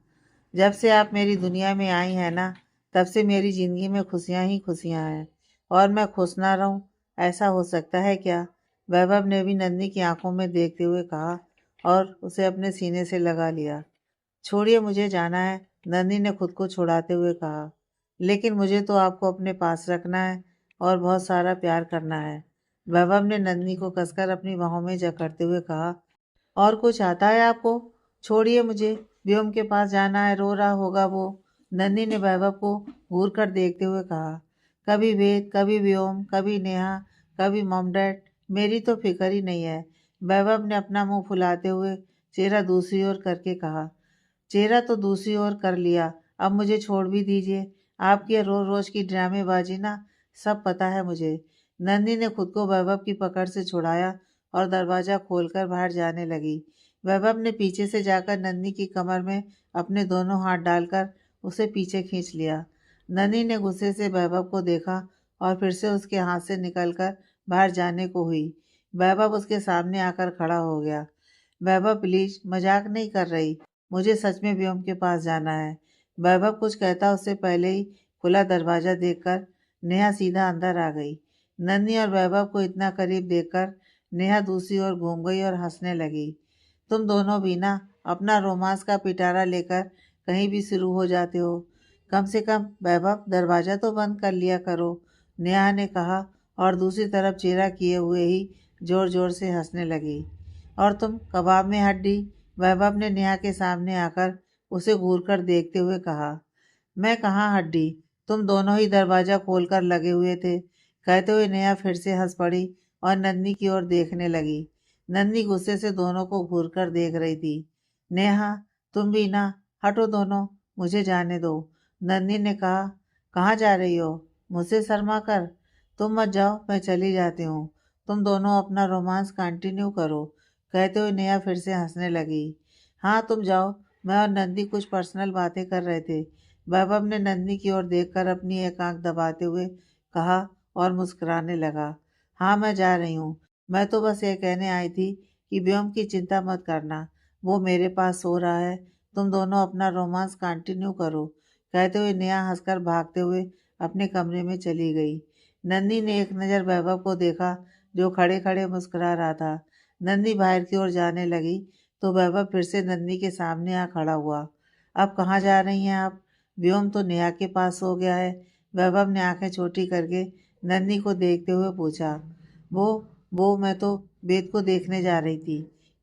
जब से आप मेरी दुनिया में आई हैं ना, तब से मेरी ज़िंदगी में खुशियाँ ही खुशियाँ हैं। और मैं खुश ना रहूं, ऐसा हो सकता है क्या? वैभव ने भी नन्ही की आंखों में देखते हुए कहा और उसे अपने सीने से लगा लिया। छोड़िए, मुझे जाना है, नन्ही ने खुद को छुड़ाते हुए कहा। लेकिन मुझे तो आपको अपने पास रखना है और बहुत सारा प्यार करना है। वैभव ने नन्ही को कसकर अपनी बाहों में जकड़ते हुए कहा। और कुछ आता है आपको? छोड़िए मुझे, व्योम के पास जाना है, रो रहा होगा वो। नन्ही ने वैभव को घूर कर देखते हुए कहा। कभी वेद, कभी व्योम, कभी नेहा, कभी मॉम डैड, मेरी तो फिक्र ही नहीं है। वैभव ने अपना मुंह फुलाते हुए चेहरा दूसरी ओर करके कहा। चेहरा तो दूसरी ओर कर लिया, अब मुझे छोड़ भी दीजिए। आपकी ये रोज रोज की ड्रामेबाजी ना, सब पता है मुझे। नंदी ने खुद को वैभव की पकड़ से छुड़ाया और दरवाजा खोलकर बाहर जाने लगी। वैभव ने पीछे से जाकर नंदी की कमर में अपने दोनों हाथ डालकर उसे पीछे खींच लिया। नंदी ने गुस्से से वैभव को देखा और फिर से उसके हाथ से निकलकर बाहर जाने को हुई। वैभव उसके सामने आकर खड़ा हो गया। वैभव प्लीज, मजाक नहीं कर रही, मुझे सच में व्योम के पास जाना है। वैभव कुछ कहता उससे पहले ही खुला दरवाजा देखकर नेहा सीधा अंदर आ गई। नन्ही और वैभव को इतना करीब देखकर नेहा दूसरी ओर घूम गई और हंसने लगी। तुम दोनों भी ना अपना रोमांस का पिटारा लेकर कहीं भी शुरू हो जाते हो। कम से कम वैभव दरवाज़ा तो बंद कर लिया करो, नेहा ने कहा और दूसरी तरफ चेहरा किए हुए ही जोर जोर से हंसने लगी। और तुम कबाब में हड्डी, वैभव ने नेहा के सामने आकर उसे घूर कर देखते हुए कहा। मैं कहाँ हड्डी, तुम दोनों ही दरवाज़ा खोलकर लगे हुए थे, कहते हुए नेहा फिर से हंस पड़ी और नन्ही की ओर देखने लगी। नन्ही गुस्से से दोनों को घूर कर देख रही थी। नेहा, तुम भी ना, हटो दोनों, मुझे जाने दो, नन्ही ने कहा। कहाँ जा रही हो, मुझसे शर्मा कर? तुम मत जाओ, मैं चली जाती हूँ, तुम दोनों अपना रोमांस कंटिन्यू करो, कहते हुए नेहा फिर से हंसने लगी। हाँ तुम जाओ, मैं और नंदी कुछ पर्सनल बातें कर रहे थे, वैभव ने नंदी की ओर देखकर अपनी एक आंख दबाते हुए कहा और मुस्कुराने लगा। हाँ मैं जा रही हूँ, मैं तो बस ये कहने आई थी कि व्योम की चिंता मत करना, वो मेरे पास सो रहा है, तुम दोनों अपना रोमांस कंटिन्यू करो, कहते हुए नेहा हंसकर भागते हुए अपने कमरे में चली गई। नंदी ने एक नज़र वैभव को देखा जो खड़े खड़े मुस्कुरा रहा था। नंदी बाहर की ओर जाने लगी तो वैभव फिर से नंदी के सामने आ खड़ा हुआ। अब कहाँ जा रही हैं आप? व्योम तो नेहा के पास सो गया है, वैभव ने आंखें छोटी करके नंदी को देखते हुए पूछा। वो वो मैं तो वेद को देखने जा रही थी,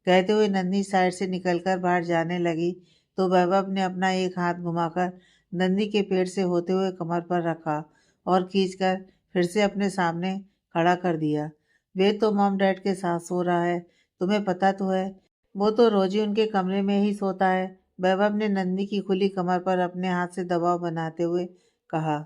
कहते हुए नंदी साइड से निकलकर बाहर जाने लगी तो वैभव ने अपना एक हाथ घुमाकर नंदी के पेट से होते हुए कमर पर रखा और खींचकर फिर से अपने सामने खड़ा कर दिया। वेद तो मॉम डैड के साथ सो रहा है, तुम्हें पता तो है, वो तो रोज ही उनके कमरे में ही सोता है, वैभव ने नन्ही की खुली कमर पर अपने हाथ से दबाव बनाते हुए कहा।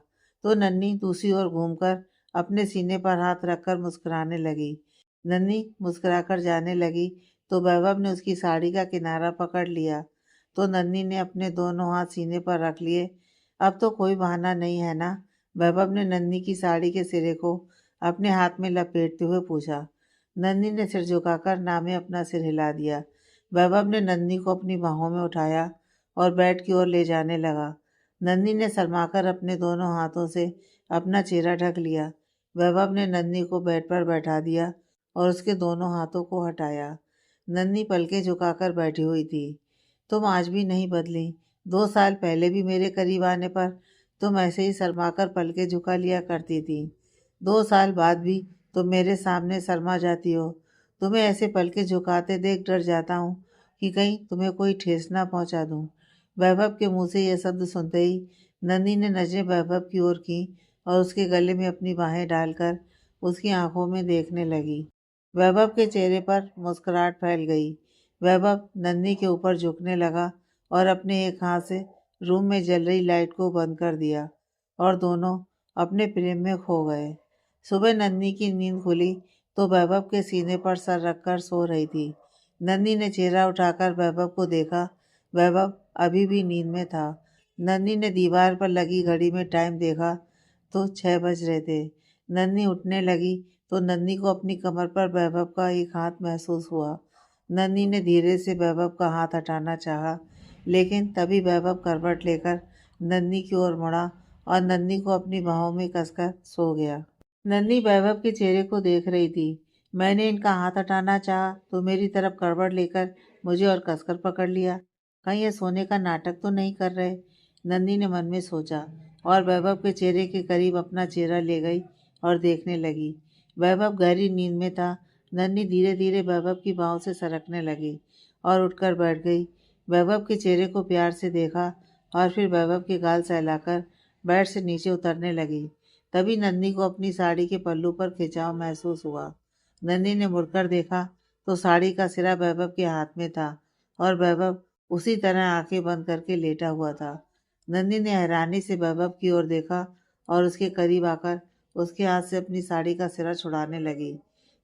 तो नन्ही दूसरी ओर घूमकर अपने सीने पर हाथ रखकर मुस्कुराने लगी। नन्ही मुस्कुराकर जाने लगी तो वैभव ने उसकी साड़ी का किनारा पकड़ लिया तो नन्ही ने अपने दोनों हाथ सीने पर रख लिए। अब तो कोई बहाना नहीं है ना, वैभव ने नन्ही की साड़ी के सिरे को अपने हाथ में लपेटते हुए पूछा। नन्ही ने सिर झुकाकर ना में अपना सिर हिला दिया। वैभव ने नन्ही को अपनी बाहों में उठाया और बेड की ओर ले जाने लगा। नन्ही ने शर्माकर अपने दोनों हाथों से अपना चेहरा ढक लिया। वैभव ने नन्ही को बेड पर बैठा दिया और उसके दोनों हाथों को हटाया। नन्ही पलकें झुकाकर बैठी हुई थी। तुम आज भी नहीं बदली, 2 साल पहले भी मेरे करीब आने पर तुम ऐसे ही शर्माकर पलकें झुका लिया करती थी। 2 साल बाद भी तुम मेरे सामने शर्मा जाती हो। तुम्हें ऐसे पलके झुकाते देख डर जाता हूँ कि कहीं तुम्हें कोई ठेस ना पहुँचा दूँ। वैभव के मुंह से यह शब्द सुनते ही नंदी ने नजरें वैभव की ओर की और उसके गले में अपनी बाहें डालकर उसकी आंखों में देखने लगी। वैभव के चेहरे पर मुस्कुराहट फैल गई। वैभव नंदी के ऊपर झुकने लगा और अपने एक हाथ से रूम में जल रही लाइट को बंद कर दिया और दोनों अपने प्रेम में खो गए। सुबह नंदी की नींद खुली तो वैभव के सीने पर सर रखकर सो रही थी। नंदी ने चेहरा उठाकर वैभव को देखा। वैभव अभी भी नींद में था। नंदी ने दीवार पर लगी घड़ी में टाइम देखा तो 6 बज रहे थे। नंदी उठने लगी तो नंदी को अपनी कमर पर वैभव का एक हाथ महसूस हुआ। नंदी ने धीरे से वैभव का हाथ हटाना चाहा, लेकिन तभी वैभव करवट लेकर नंदी की ओर मुड़ा और नंदी को अपनी बाहों में कसकर सो गया। नन्ही वैभव के चेहरे को देख रही थी। मैंने इनका हाथ हटाना चाहा तो मेरी तरफ करवट लेकर मुझे और कसकर पकड़ लिया। कहीं ये सोने का नाटक तो नहीं कर रहे, नन्ही ने मन में सोचा और वैभव के चेहरे के करीब अपना चेहरा ले गई और देखने लगी। वैभव गहरी नींद में था। नन्ही धीरे धीरे वैभव की बाहों से सरकने लगी और उठकर बैठ गई। वैभव के चेहरे को प्यार से देखा और फिर वैभव के गाल सहलाकर बेड से नीचे उतरने लगी। तभी नंदी को अपनी साड़ी के पल्लू पर खिंचाव महसूस हुआ। नंदी ने मुड़कर देखा तो साड़ी का सिरा वैभव के हाथ में था और वैभव उसी तरह आंखें बंद करके लेटा हुआ था। नंदी ने हैरानी से वैभव की ओर देखा और उसके करीब आकर उसके हाथ से अपनी साड़ी का सिरा छुड़ाने लगी।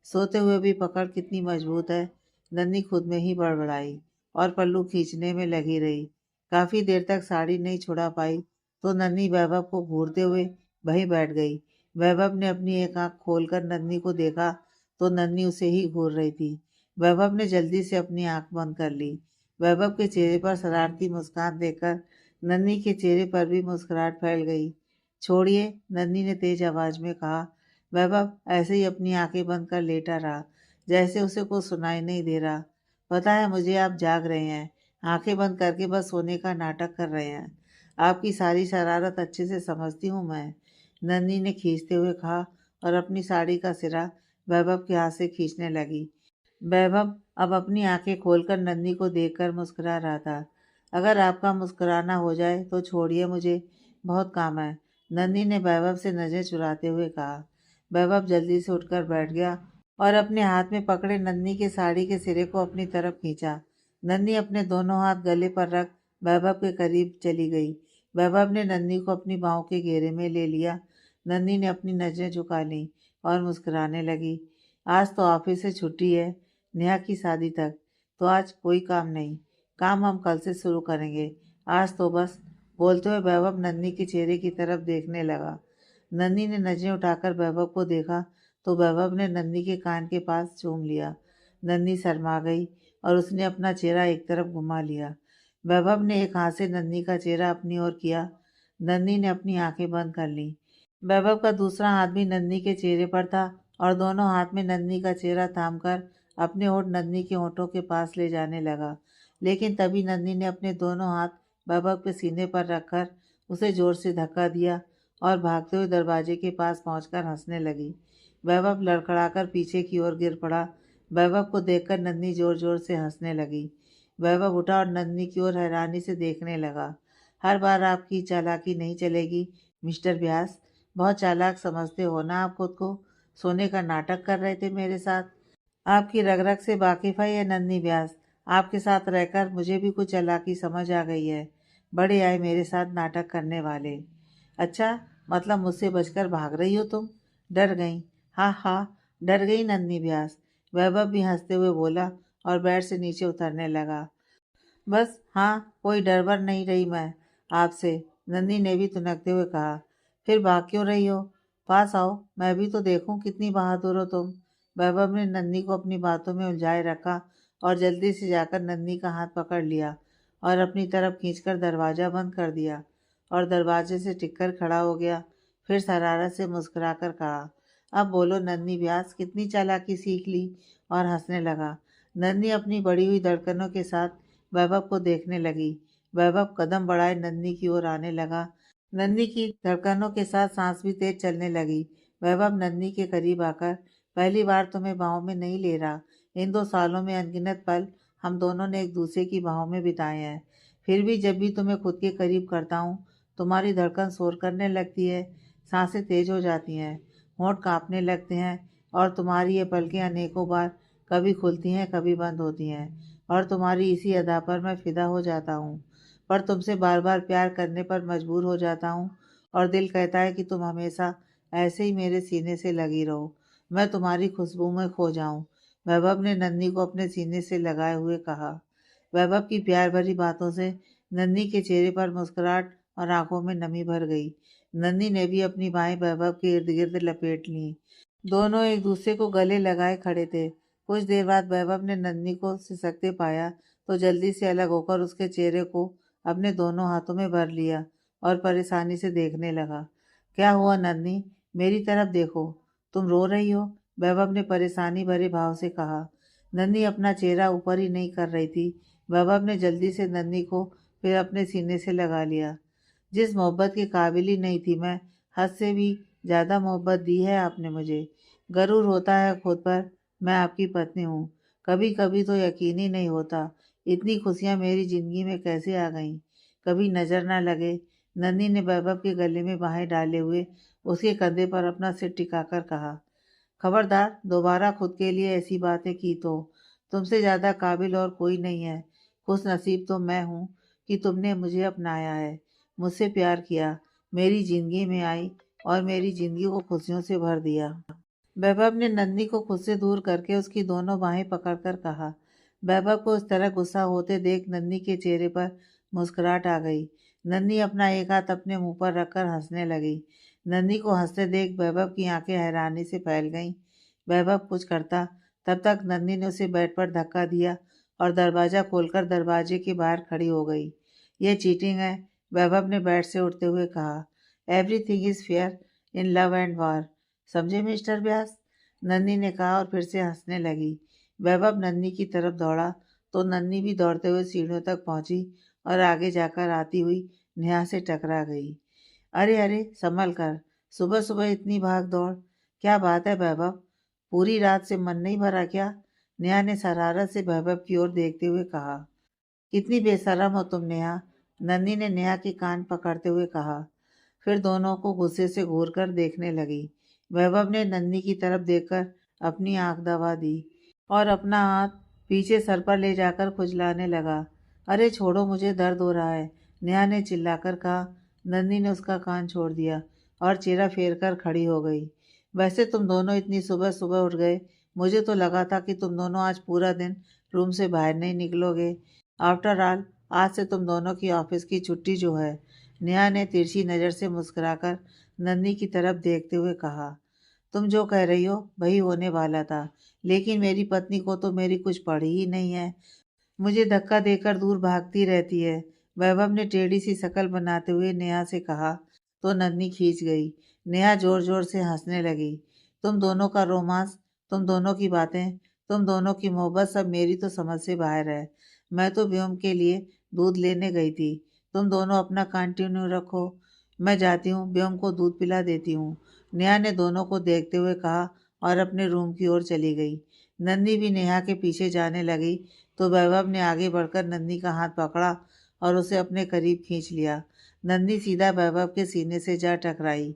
सोते हुए भी पकड़ कितनी मजबूत है, नंदी खुद में ही बड़बड़ाई और पल्लू खींचने में लगी रही। काफी देर तक साड़ी नहीं छुड़ा पाई तो नन्ही वैभव को घूरते हुए वहीं बैठ गई। वैभव ने अपनी एक आंख खोलकर नन्ही को देखा तो नन्ही उसे ही घूर रही थी। वैभव ने जल्दी से अपनी आंख बंद कर ली। वैभव के चेहरे पर शरारती मुस्कान देखकर नन्ही के चेहरे पर भी मुस्कुराहट फैल गई। छोड़िए, नन्ही ने तेज आवाज में कहा। वैभव ऐसे ही अपनी आंखें बंद कर लेटा रहा, जैसे उसे कुछ सुनाई नहीं दे रहा। पता है मुझे आप जाग रहे हैं, आंखें बंद करके बस सोने का नाटक कर रहे हैं। आपकी सारी शरारत अच्छे से समझती हूँ मैं, नन्ही ने खींचते हुए कहा और अपनी साड़ी का सिरा वैभव के हाथ से खींचने लगी। वैभव अब अपनी आंखें खोलकर नन्ही को देखकर मुस्कुरा रहा था। अगर आपका मुस्कुराना हो जाए तो छोड़िए मुझे, बहुत काम है, नन्ही ने वैभव से नजर चुराते हुए कहा। वैभव जल्दी से उठकर बैठ गया और अपने हाथ में पकड़े नन्ही के साड़ी के सिरे को अपनी तरफ खींचा। नन्ही अपने दोनों हाथ गले पर रख वैभव के करीब चली गई। वैभव ने नन्ही को अपनी बाहों के घेरे में ले लिया। नन्ही ने अपनी नजरें झुका लीं और मुस्कुराने लगी। आज तो ऑफिस से छुट्टी है, नेहा की शादी तक, तो आज कोई काम नहीं, काम हम कल से शुरू करेंगे, आज तो बस। बोलते हुए वैभव नन्ही के चेहरे की तरफ देखने लगा। नन्ही ने नजरें उठाकर वैभव को देखा तो वैभव ने नन्ही के कान के पास चूम लिया। नन्ही शर्मा गई और उसने अपना चेहरा एक तरफ घुमा लिया। वैभव ने एक हाथ से नन्ही का चेहरा अपनी ओर किया। नन्ही ने अपनी आंखें बंद कर लीं। वैभव का दूसरा हाथ भी नन्ही के चेहरे पर था और दोनों हाथ में नन्ही का चेहरा थामकर अपने होंठ नन्ही के होंठों के पास ले जाने लगा। लेकिन तभी नन्ही ने अपने दोनों हाथ वैभव के सीने पर रखकर उसे जोर से धक्का दिया और भागते हुए दरवाजे के पास पहुंचकर हंसने लगी। वैभव लड़खड़ाकर पीछे की ओर गिर पड़ा। वैभव को देखकर नन्ही जोर जोर से हंसने लगी। वैभव उठा और नन्ही की ओर हैरानी से देखने लगा। हर बार आपकी चालाकी नहीं चलेगी मिस्टर व्यास, बहुत चालाक समझते हो ना आप खुद को, सोने का नाटक कर रहे थे मेरे साथ। आपकी रग रग से वाकिफ है ये नन्ही व्यास, आपके साथ रहकर मुझे भी कुछ चालाकी समझ आ गई है। बड़े आए मेरे साथ नाटक करने वाले। अच्छा, मतलब मुझसे बचकर भाग रही हो तुम, डर गई? हाँ हाँ, डर गई नन्ही व्यास, वैभव भी हंसते हुए बोला और बेड से नीचे उतरने लगा। बस हाँ, कोई डर वर नहीं रही मैं आपसे, नन्ही ने भी तुनकते हुए कहा। फिर भाग क्यों रही हो? पास आओ, मैं भी तो देखूं कितनी बहादुर हो तुम। वैभव ने नन्ही को अपनी बातों में उलझाए रखा और जल्दी से जाकर नन्ही का हाथ पकड़ लिया और अपनी तरफ खींचकर दरवाज़ा बंद कर दिया और दरवाजे से टिककर खड़ा हो गया। फिर शरारत से मुस्कुराकर कहा, अब बोलो नन्ही व्यास, कितनी चालाकी सीख ली? और हंसने लगा। नन्ही अपनी बढ़ी हुई धड़कनों के साथ वैभव को देखने लगी। वैभव कदम बढ़ाए नन्ही की ओर आने लगा। नन्ही की धड़कनों के साथ सांस भी तेज चलने लगी। वैभव नन्ही के करीब आकर, पहली बार तुम्हें बाहों में नहीं ले रहा, इन 2 सालों में अनगिनत पल हम दोनों ने एक दूसरे की बाहों में बिताए हैं, फिर भी जब भी तुम्हें खुद के करीब करता हूँ तुम्हारी धड़कन शोर करने लगती है, सांसें तेज हो जाती हैं, होंठ कांपने लगते हैं और तुम्हारी ये पलकें अनेकों बार कभी खुलती हैं कभी बंद होती हैं और तुम्हारी इसी अदा पर मैं फिदा हो जाता हूँ। पर तुमसे बार बार प्यार करने पर मजबूर हो जाता हूँ और दिल कहता है कि तुम हमेशा ऐसे ही मेरे सीने से लगी रहो, मैं तुम्हारी खुशबू में खो जाऊं। वैभव ने नन्ही को अपने सीने से लगाए हुए कहा। वैभव की प्यार भरी बातों से नन्ही के चेहरे पर मुस्कुराहट और आंखों में नमी भर गई। नन्ही ने भी अपनी बाहें वैभव के इर्द गिर्द लपेट लीं। दोनों एक दूसरे को गले लगाए खड़े थे। कुछ देर बाद वैभव ने नन्ही को सिसकते पाया तो जल्दी से अलग होकर उसके चेहरे को अपने दोनों हाथों में भर लिया और परेशानी से देखने लगा। क्या हुआ नन्ही, मेरी तरफ देखो, तुम रो रही हो? वैभव ने परेशानी भरे भाव से कहा। नन्ही अपना चेहरा ऊपर ही नहीं कर रही थी। वैभव ने जल्दी से नन्ही को फिर अपने सीने से लगा लिया। जिस मोहब्बत के काबिल ही नहीं थी मैं, हद से भी ज़्यादा मोहब्बत दी है आपने मुझे। गरूर होता है खुद पर, मैं आपकी पत्नी हूँ। कभी कभी तो यकीन ही नहीं होता इतनी खुशियाँ मेरी ज़िंदगी में कैसे आ गईं। कभी नज़र ना लगे। नन्ही ने वैभव के गले में बाहें डाले हुए उसके कंधे पर अपना सिर टिकाकर कहा। खबरदार दोबारा खुद के लिए ऐसी बातें की तो, तुमसे ज़्यादा काबिल और कोई नहीं है। खुश नसीब तो मैं हूँ कि तुमने मुझे अपनाया है, मुझसे प्यार किया, मेरी ज़िंदगी में आई और मेरी ज़िंदगी को खुशियों से भर दिया। वैभव ने नन्ही को खुद से दूर करके उसकी दोनों बाहें पकड़कर कहा। वैभव को इस तरह गुस्सा होते देख नन्ही के चेहरे पर मुस्कुराहट आ गई। नन्ही अपना एक हाथ अपने मुंह पर रखकर हंसने लगी। नन्ही को हंसते देख वैभव की आंखें हैरानी से फैल गईं। वैभव कुछ करता तब तक नन्ही ने उसे बेड पर धक्का दिया और दरवाजा खोलकर दरवाजे के बाहर खड़ी हो गई। यह चीटिंग है, वैभव ने बेड से उठते हुए कहा। Everything is fair in love and वार। समझे मिस्टर व्यास? नन्ही ने कहा और फिर से हंसने लगी। वैभव नन्ही की तरफ दौड़ा तो नन्ही भी दौड़ते हुए सीढ़ियों तक पहुंची और आगे जाकर आती हुई नेहा से टकरा गई। अरे अरे संभल कर, सुबह सुबह इतनी भाग दौड़, क्या बात है वैभव? पूरी रात से मन नहीं भरा क्या? नेहा ने शरारत से वैभव की ओर देखते हुए कहा। कितनी बेशर्म हो तुम नेहा, नन्ही ने नेहा के कान पकड़ते हुए कहा। फिर दोनों को गुस्से से घूर कर देखने लगी। वैभव ने नन्ही की तरफ देखकर अपनी आंख दबा दी और अपना हाथ पीछे सर पर ले जाकर खुजलाने लगा। अरे छोड़ो, मुझे दर्द हो रहा है, नेहा ने चिल्लाकर कहा। नन्ही ने उसका कान छोड़ दिया और चेहरा फेर कर खड़ी हो गई। वैसे तुम दोनों इतनी सुबह सुबह उठ गए, मुझे तो लगा था कि तुम दोनों आज पूरा दिन रूम से बाहर नहीं निकलोगे। आफ्टर ऑल आज से तुम दोनों की ऑफिस की छुट्टी जो है। नेहा ने तिरछी नज़र से मुस्कुराकर नन्ही की तरफ देखते हुए कहा। तुम जो कह रही हो वही होने वाला था, लेकिन मेरी पत्नी को तो मेरी कुछ पड़ी ही नहीं है, मुझे धक्का देकर दूर भागती रहती है। वैभव ने टेढ़ी सी शक्ल बनाते हुए नेहा से कहा तो नन्ही खींच गई। नेहा जोर जोर से हंसने लगी। तुम दोनों का रोमांस, तुम दोनों की बातें, तुम दोनों की मोहब्बत सब मेरी तो समझ से बाहर है। मैं तो व्योम के लिए दूध लेने गई थी। तुम दोनों अपना कंटिन्यू रखो, मैं जाती हूँ, व्योम को दूध पिला देती हूँ। नेहा ने दोनों को देखते हुए कहा और अपने रूम की ओर चली गई। नन्ही भी नेहा के पीछे जाने लगी तो वैभव ने आगे बढ़कर नन्ही का हाथ पकड़ा और उसे अपने करीब खींच लिया। नन्ही सीधा वैभव के सीने से जा टकराई।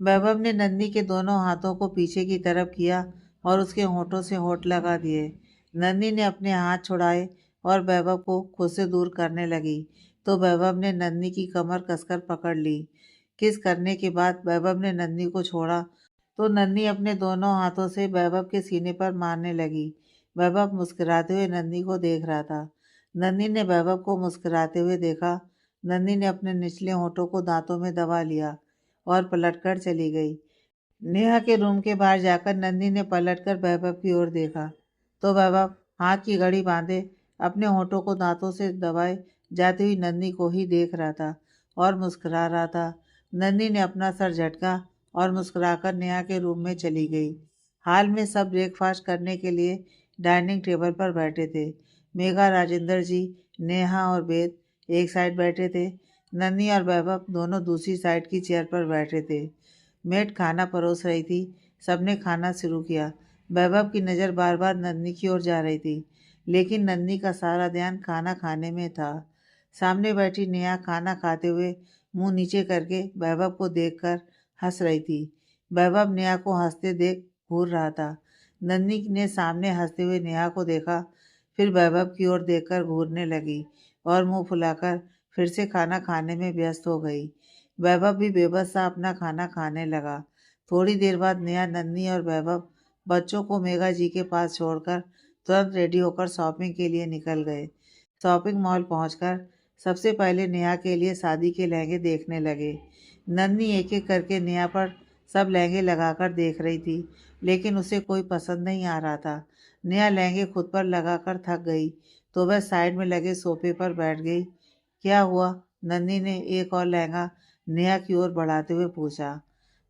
वैभव ने नन्ही के दोनों हाथों को पीछे की तरफ किया और उसके होठों से होठ लगा दिए। नन्ही ने अपने हाथ छुड़ाए और वैभव को खुद से दूर करने लगी तो वैभव ने नन्ही की कमर कसकर पकड़ ली। किस करने के बाद वैभव ने नन्ही को छोड़ा तो नन्ही अपने दोनों हाथों से वैभव के सीने पर मारने लगी। वैभव मुस्कुराते हुए नन्ही को देख रहा था। नन्ही ने वैभव को मुस्कुराते हुए देखा। नन्ही ने अपने निचले होठों को दांतों में दबा लिया और पलटकर चली गई। नेहा के रूम के बाहर जाकर नन्ही ने पलटकर वैभव की ओर देखा तो वैभव हाथ की घड़ी बांधे अपने होठों को दांतों से दबाए जाती हुई नन्ही को ही देख रहा था और मुस्कुरा रहा था। नन्ही ने अपना सर झटका और मुस्कुराकर नेहा के रूम में चली गई। हाल में सब ब्रेकफास्ट करने के लिए डाइनिंग टेबल पर बैठे थे। मेघा, राजेंद्र जी, नेहा और वेद एक साइड बैठे थे। नन्ही और वैभव दोनों दूसरी साइड की चेयर पर बैठे थे। मेड खाना परोस रही थी। सबने खाना शुरू किया। वैभव की नज़र बार बार नन्ही की ओर जा रही थी, लेकिन नन्ही का सारा ध्यान खाना खाने में था। सामने बैठी नेहा खाना खाते हुए मुंह नीचे करके वैभव को देखकर हंस रही थी। वैभव नेहा को हंसते देख घूर रहा था। नन्ही ने सामने हंसते हुए नेहा को देखा, फिर वैभव की ओर देखकर घूरने लगी और मुंह फुलाकर फिर से खाना खाने में व्यस्त हो गई। वैभव भी बेबस सा अपना खाना खाने लगा। थोड़ी देर बाद नेहा, नन्ही और वैभव बच्चों को मेघा जी के पास छोड़कर तुरंत रेडी होकर शॉपिंग के लिए निकल गए। शॉपिंग मॉल पहुंचकर सबसे पहले नेहा के लिए शादी के लहंगे देखने लगे। नन्ही एक एक करके नेहा पर सब लहंगे लगाकर देख रही थी, लेकिन उसे कोई पसंद नहीं आ रहा था। नेहा लहंगे खुद पर लगाकर थक गई तो वह साइड में लगे सोफे पर बैठ गई। क्या हुआ? नन्ही ने एक और लहंगा नेहा की ओर बढ़ाते हुए पूछा।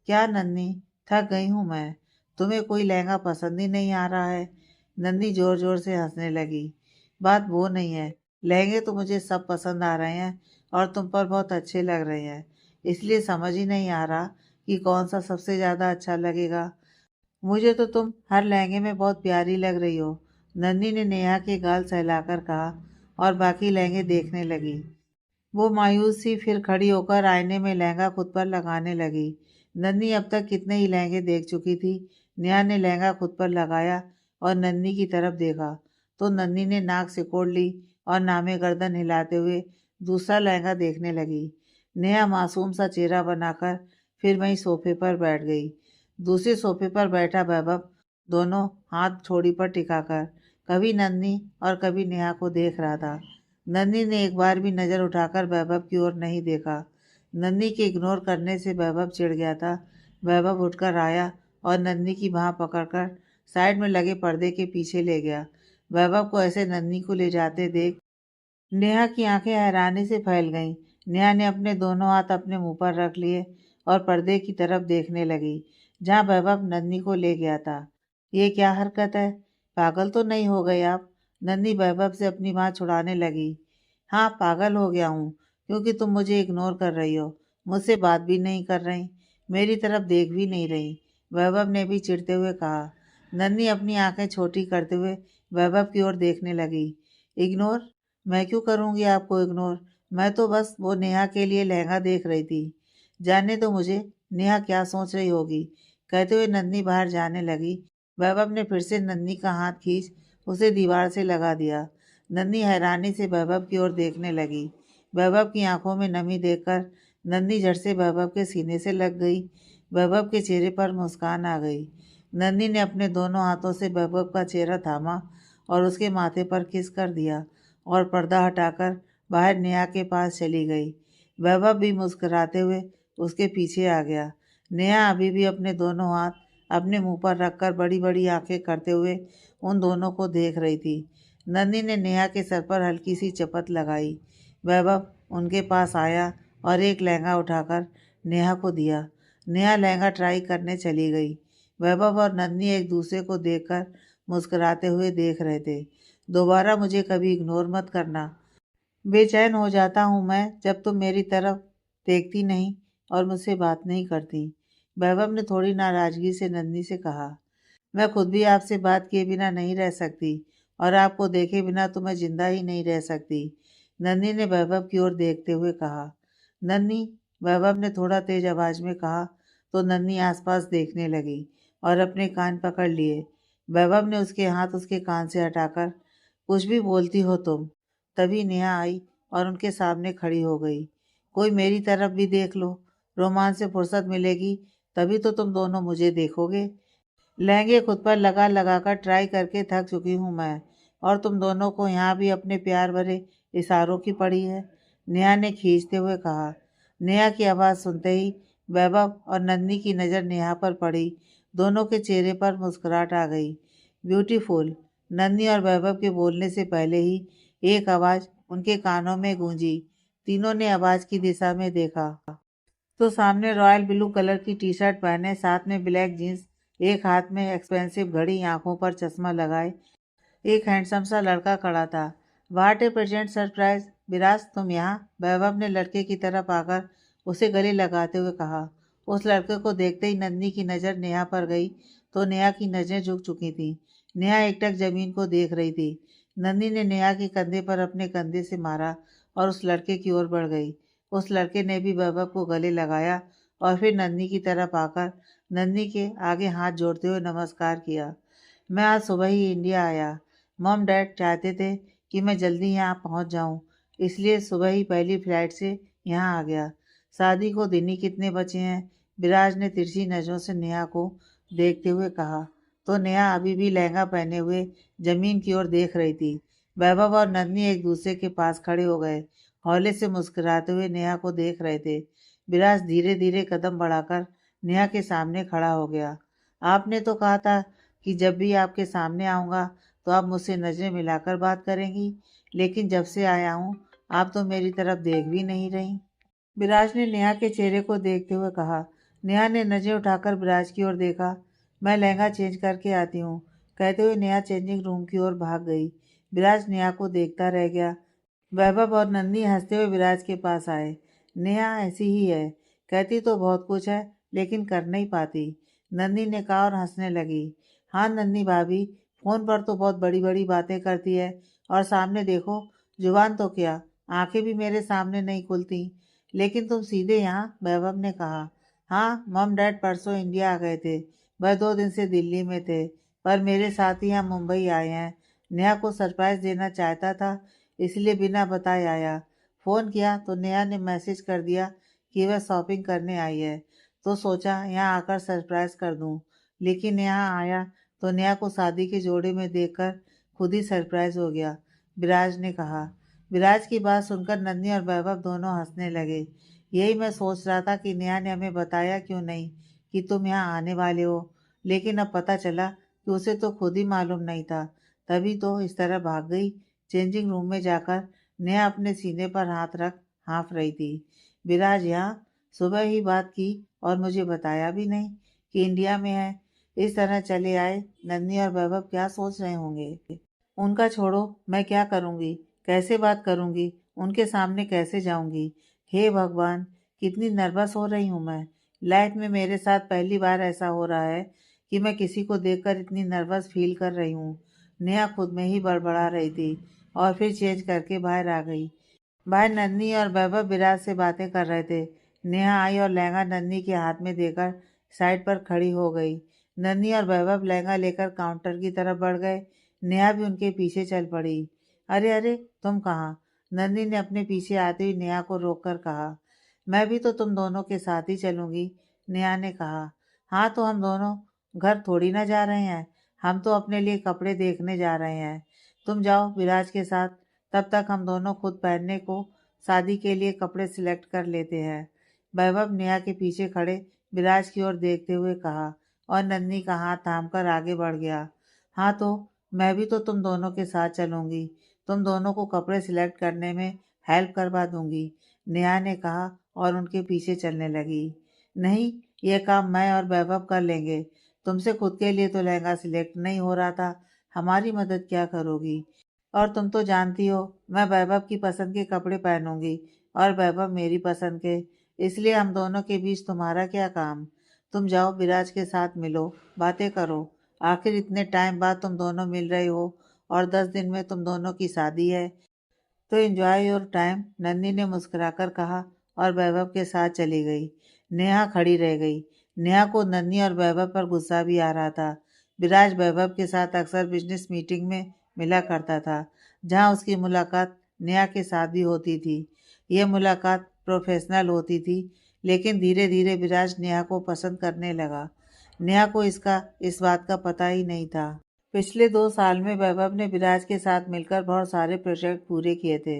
क्या नन्ही, थक गई हूँ मैं, तुम्हें कोई लहंगा पसंद ही नहीं आ रहा है? नन्ही जोर जोर से हंसने लगी। बात वो नहीं है, लहंगे तो मुझे सब पसंद आ रहे हैं और तुम पर बहुत अच्छे लग रहे हैं, इसलिए समझ ही नहीं आ रहा कि कौन सा सबसे ज़्यादा अच्छा लगेगा। मुझे तो तुम हर लहंगे में बहुत प्यारी लग रही हो, नन्ही ने नेहा के गाल सहलाकर कहा और बाकी लहंगे देखने लगी। वो मायूस सी फिर खड़ी होकर आईने में लहंगा खुद पर लगाने लगी। नन्ही अब तक कितने ही लहंगे देख चुकी थी। नेहा ने लहंगा खुद पर लगाया और नन्ही की तरफ देखा तो नन्ही ने नाक सिकोड़ ली और नामे गर्दन हिलाते हुए दूसरा लहंगा देखने लगी। नेहा मासूम सा चेहरा बनाकर फिर वहीं सोफे पर बैठ गई। दूसरे सोफे पर बैठा वैभव दोनों हाथ छोड़ी पर टिकाकर कभी नन्ही और कभी नेहा को देख रहा था। नन्ही ने एक बार भी नज़र उठाकर वैभव की ओर नहीं देखा। नन्ही के इग्नोर करने से वैभव चिढ़ गया था। वैभव उठकर आया और नन्ही की बाँह पकड़कर साइड में लगे पर्दे के पीछे ले गया। वैभव को ऐसे नन्ही को ले जाते देख नेहा की आंखें हैरानी से फैल गईं। नेहा ने अपने दोनों हाथ अपने मुंह पर रख लिए और पर्दे की तरफ देखने लगी। जहाँ वैभव नन्ही को ले गया था। ये क्या हरकत है? पागल तो नहीं हो गए आप? नन्ही वैभव से अपनी बाँह छुड़ाने लगी। हाँ, पागल हो गया हूँ, क्योंकि तुम मुझे इग्नोर कर रही हो, मुझसे बात भी नहीं कर रही, मेरी तरफ देख भी नहीं रही, वैभव ने भी चिढ़ते हुए कहा। नन्ही अपनी आंखें छोटी करते हुए वैभव की ओर देखने लगी। इग्नोर? मैं क्यों करूँगी आपको इग्नोर? मैं तो बस वो नेहा के लिए लहंगा देख रही थी। जानने दो मुझे, नेहा क्या सोच रही होगी। कहते हुए नन्ही बाहर जाने लगी। वैभव ने फिर से नन्ही का हाथ खींच उसे दीवार से लगा दिया। नन्ही हैरानी से वैभव की ओर देखने लगी। वैभव की आंखों में नमी देखकर नन्ही झट से वैभव के सीने से लग गई। वैभव के चेहरे पर मुस्कान आ गई। नन्ही ने अपने दोनों हाथों से वैभव का चेहरा थामा और उसके माथे पर किस कर दिया और पर्दा हटाकर बाहर नेहा के पास चली गई। वैभव भी मुस्कुराते हुए उसके पीछे आ गया। नेहा अभी भी अपने दोनों हाथ अपने मुंह पर रखकर बड़ी बड़ी आंखें करते हुए उन दोनों को देख रही थी। नन्ही ने नेहा के सर पर हल्की सी चपत लगाई। वैभव उनके पास आया और एक लहंगा उठाकर नेहा को दिया। नेहा लहंगा ट्राई करने चली गई। वैभव और नन्ही एक दूसरे को देखकर मुस्कुराते हुए देख रहे थे। दोबारा मुझे कभी इग्नोर मत करना। बेचैन हो जाता हूँ मैं जब तुम मेरी तरफ देखती नहीं और मुझसे बात नहीं करती। वैभव ने थोड़ी नाराजगी से नन्ही से कहा। मैं खुद भी आपसे बात किए बिना नहीं रह सकती और आपको देखे बिना तो मैं जिंदा ही नहीं रह सकती। नन्ही ने वैभव की ओर देखते हुए कहा। नन्ही, वैभव ने थोड़ा तेज आवाज में कहा तो नन्ही आसपास देखने लगी और अपने कान पकड़ लिए। वैभव ने उसके हाथ उसके कान से हटाकर, कुछ भी बोलती हो तुम। तभी नेहा आई और उनके सामने खड़ी हो गई। कोई मेरी तरफ भी देख लो, रोमांच से फुर्सत मिलेगी तभी तो तुम दोनों मुझे देखोगे। लहंगे खुद पर लगा लगा कर ट्राई करके थक चुकी हूँ मैं, और तुम दोनों को यहाँ भी अपने प्यार भरे इशारों की पड़ी है, नेहा ने खींचते हुए कहा। नेहा की आवाज़ सुनते ही वैभव और नन्ही की नज़र नेहा पर पड़ी। दोनों के चेहरे पर मुस्कुराहट आ गई। ब्यूटीफुल। नन्ही और वैभव के बोलने से पहले ही एक आवाज़ उनके कानों में गूंजी। तीनों ने आवाज़ की दिशा में देखा तो सामने रॉयल ब्लू कलर की टी शर्ट पहने, साथ में ब्लैक जीन्स, एक हाथ में एक्सपेंसिव घड़ी, आंखों पर चश्मा लगाए एक हैंडसम सा लड़का खड़ा था। What a present surprise. Viraj, तुम यहाँ? वैभव ने लड़के की तरफ आकर उसे गले लगाते हुए कहा। उस लड़के को देखते ही नन्ही की नज़र नेहा पर गई तो नेहा की नज़रें झुक चुकी थी। नेहा एकटक जमीन को देख रही थी। नन्ही ने नेहा के कंधे पर अपने कंधे से मारा और उस लड़के की ओर बढ़ गई। उस लड़के ने भी वैभव को गले लगाया और फिर नन्ही की तरफ आकर नन्ही के आगे हाथ जोड़ते हुए नमस्कार किया। मैं आज सुबह ही इंडिया आया। मॉम डैड चाहते थे कि मैं जल्दी यहाँ पहुँच जाऊँ, इसलिए सुबह ही पहली फ्लाइट से यहाँ आ गया। शादी को दिन ही कितने बचे हैं? विराज ने तिरछी नज़रों से नेहा को देखते हुए कहा। तो नेहा अभी भी लहंगा पहने हुए जमीन की ओर देख रही थी। वैभव और नन्ही एक दूसरे के पास खड़े हो गए, हौले से मुस्कुराते हुए नेहा को देख रहे थे। विराज धीरे धीरे कदम बढ़ाकर नेहा के सामने खड़ा हो गया। आपने तो कहा था कि जब भी आपके सामने आऊँगा तो आप मुझसे नज़रें मिलाकर बात करेंगी, लेकिन जब से आया हूँ आप तो मेरी तरफ देख भी नहीं रही। विराज ने नेहा के चेहरे को देखते हुए कहा। नेहा ने नज़रें उठाकर विराज की ओर देखा। मैं लहंगा चेंज करके आती हूँ, कहते हुए नेहा चेंजिंग रूम की ओर भाग गई। विराज नेहा को देखता रह गया। वैभव और नन्ही हंसते हुए विराज के पास आए। नेहा ऐसी ही है, कहती तो बहुत कुछ है लेकिन कर नहीं पाती, नन्ही ने कहा और हंसने लगी। हाँ नन्ही भाभी, फोन पर तो बहुत बड़ी बड़ी बातें करती है और सामने देखो, जुबान तो क्या, आंखें भी मेरे सामने नहीं खुलती। लेकिन तुम सीधे यहाँ? वैभव ने कहा। हाँ, मॉम डैड परसों इंडिया आ गए थे, वह 2 दिन से दिल्ली में थे, पर मेरे साथ ही यहाँ मुंबई आए हैं। नेहा को सरप्राइज देना चाहता था, इसलिए बिना बताए आया। फ़ोन किया तो नेहा ने मैसेज कर दिया कि वह शॉपिंग करने आई है, तो सोचा यहाँ आकर सरप्राइज कर दूँ। लेकिन यहाँ आया तो नेहा को शादी के जोड़े में देखकर खुद ही सरप्राइज हो गया, विराज ने कहा। विराज की बात सुनकर नन्ही और वैभव दोनों हंसने लगे। यही मैं सोच रहा था कि नेहा ने हमें बताया क्यों नहीं कि तुम यहाँ आने वाले हो, लेकिन अब पता चला कि उसे तो खुद ही मालूम नहीं था, तभी तो इस तरह भाग गई। चेंजिंग रूम में जाकर नेहा अपने सीने पर हाथ रख हाँफ रही थी। विराज यहाँ? सुबह ही बात की और मुझे बताया भी नहीं, कि इंडिया में है। इस तरह चले आए। नन्ही और वैभव क्या सोच रहे होंगे। उनका छोड़ो, मैं क्या करूँगी, कैसे बात करूँगी, उनके सामने कैसे जाऊँगी। हे भगवान, कितनी नर्वस हो रही हूँ मैं। लाइफ में मेरे साथ पहली बार ऐसा हो रहा है कि मैं किसी को देखकर इतनी नर्वस फील कर रही हूँ। नेहा खुद में ही बड़बड़ा रही थी और फिर चेंज करके बाहर आ गई। बाहर नन्ही और वैभव विराज से बातें कर रहे थे। नेहा आई और लहंगा नन्ही के हाथ में देकर साइड पर खड़ी हो गई। नन्ही और वैभव लहंगा लेकर काउंटर की तरफ बढ़ गए। नेहा भी उनके पीछे चल पड़ी। अरे अरे, तुम कहाँ? नन्ही ने अपने पीछे आती हुई नेहा को रोककर कहा। मैं भी तो तुम दोनों के साथ ही चलूंगी, नेहा ने कहा। हाँ, तो हम दोनों घर थोड़ी ना जा रहे हैं, हम तो अपने लिए कपड़े देखने जा रहे हैं। तुम जाओ विराज के साथ, तब तक हम दोनों खुद पहनने को शादी के लिए कपड़े सिलेक्ट कर लेते हैं। वैभव नेहा के पीछे खड़े विराज की ओर देखते हुए कहा और नन्ही का हाथ थामकर आगे बढ़ गया। हाँ, तो मैं भी तो तुम दोनों के साथ चलूंगी, तुम दोनों को कपड़े सिलेक्ट करने में हेल्प करवा दूंगी, नेहा ने कहा और उनके पीछे चलने लगी। नहीं, यह काम मैं और वैभव कर लेंगे। तुमसे खुद के लिए तो लहंगा सिलेक्ट नहीं हो रहा था, हमारी मदद क्या करोगी। और तुम तो जानती हो मैं वैभव की पसंद के कपड़े पहनूंगी और वैभव मेरी पसंद के, इसलिए हम दोनों के बीच तुम्हारा क्या काम। तुम जाओ विराज के साथ मिलो, बातें करो। आखिर इतने टाइम बाद तुम दोनों मिल रहे हो और 10 दिन में तुम दोनों की शादी है, तो एंजॉय योर टाइम, नन्ही ने मुस्कुराकर कहा और वैभव के साथ चली गई। नेहा खड़ी रह गई। नेहा को नन्ही और वैभव पर गुस्सा भी आ रहा था। विराज वैभव के साथ अक्सर बिजनेस मीटिंग में मिला करता था, जहां उसकी मुलाकात नेहा के साथ भी होती थी। यह मुलाकात प्रोफेशनल होती थी, लेकिन धीरे धीरे विराज नेहा को पसंद करने लगा। नेहा को इस बात का पता ही नहीं था। पिछले 2 साल में वैभव ने विराज के साथ मिलकर बहुत सारे प्रोजेक्ट पूरे किए थे,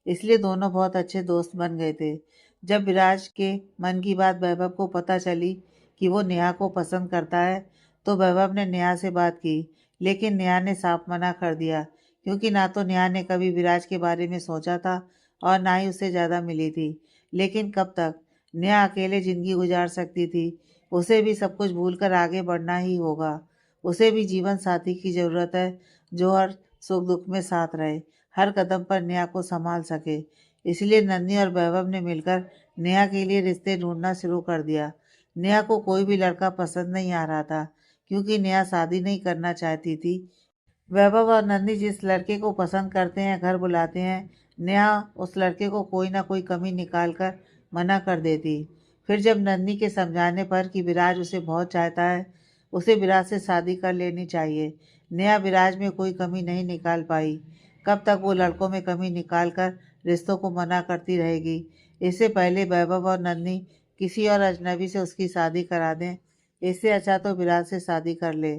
इसलिए दोनों बहुत अच्छे दोस्त बन गए थे। जब विराज के मन की बात वैभव को पता चली कि वो नेहा को पसंद करता है, तो वैभव ने नेहा से बात की, लेकिन नेहा ने साफ मना कर दिया, क्योंकि ना तो नेहा ने कभी विराज के बारे में सोचा था और ना ही उससे ज़्यादा मिली थी। लेकिन कब तक नेहा अकेले ज़िंदगी गुजार सकती थी। उसे भी सब कुछ भूलकर आगे बढ़ना ही होगा। उसे भी जीवन साथी की ज़रूरत है, जो हर सुख दुख में साथ रहे, हर कदम पर नेहा को संभाल सके। इसलिए नन्ही और वैभव ने मिलकर नेहा के लिए रिश्ते ढूंढना शुरू कर दिया। नेहा को कोई भी लड़का पसंद नहीं आ रहा था, क्योंकि नेहा शादी नहीं करना चाहती थी। वैभव और नंदी जिस लड़के को पसंद करते हैं घर बुलाते हैं, नेहा उस लड़के को कोई ना कोई कमी निकाल कर मना कर देती। फिर जब नंदी के समझाने पर कि विराज उसे बहुत चाहता है, उसे विराज से शादी कर लेनी चाहिए, नेहा विराज में कोई कमी नहीं निकाल पाई। कब तक वो लड़कों में कमी निकाल कर रिश्तों को मना करती रहेगी। इससे पहले वैभव और नंदी किसी और अजनबी से उसकी शादी करा दें, इससे अच्छा तो विराज से शादी कर ले।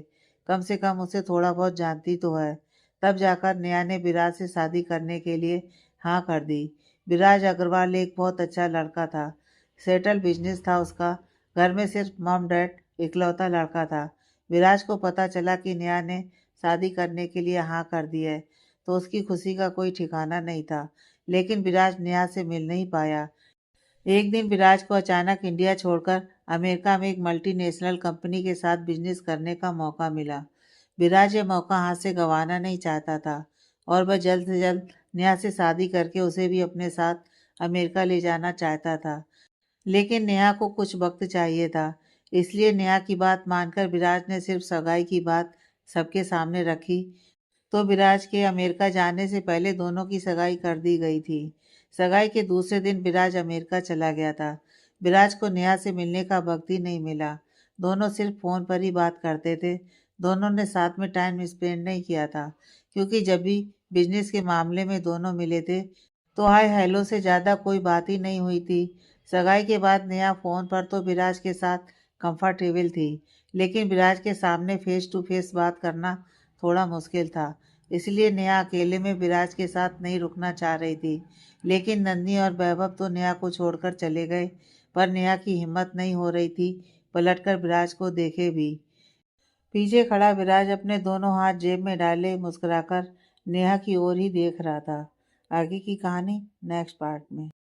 कम से कम उसे थोड़ा बहुत जानती तो है। तब जाकर नेहा ने विराज से शादी करने के लिए हाँ कर दी। विराज अग्रवाल एक बहुत अच्छा लड़का था। सेटल बिजनेस था उसका। घर में सिर्फ मॉम डैड इकलौता लड़का था। विराज को पता चला कि नेहा ने शादी करने के लिए हाँ कर दी है, तो उसकी खुशी का कोई ठिकाना नहीं था। लेकिन विराज नेहा से मिल नहीं पाया। एक दिन विराज को अचानक इंडिया छोड़कर अमेरिका में एक मल्टीनेशनल कंपनी के साथ बिजनेस करने का मौका मिला। विराज ये मौका हाथ से गंवाना नहीं चाहता था और वह जल्द से जल्द नेहा से शादी करके उसे भी अपने साथ अमेरिका ले जाना चाहता था। लेकिन नेहा को कुछ वक्त चाहिए था, इसलिए नेहा की बात मानकर विराज ने सिर्फ सगाई की बात सबके सामने रखी। तो विराज के अमेरिका जाने से पहले दोनों की सगाई कर दी गई थी। सगाई के दूसरे दिन विराज अमेरिका चला गया था। विराज को नेहा से मिलने का वक्त ही नहीं मिला। दोनों सिर्फ फ़ोन पर ही बात करते थे। दोनों ने साथ में टाइम स्पेंड नहीं किया था, क्योंकि जब भी बिजनेस के मामले में दोनों मिले थे, तो हाय हेलो से ज़्यादा कोई बात ही नहीं हुई थी। सगाई के बाद नेहा फ़ोन पर तो विराज के साथ कंफर्टेबल थी, लेकिन विराज के सामने फेस टू फेस बात करना थोड़ा मुश्किल था। इसलिए नेहा अकेले में विराज के साथ नहीं रुकना चाह रही थी। लेकिन नंदनी और वैभव तो नेहा को छोड़कर चले गए, पर नेहा की हिम्मत नहीं हो रही थी पलटकर विराज को देखे भी। पीछे खड़ा विराज अपने दोनों हाथ जेब में डाले मुस्कुराकर नेहा की ओर ही देख रहा था। आगे की कहानी नेक्स्ट पार्ट में।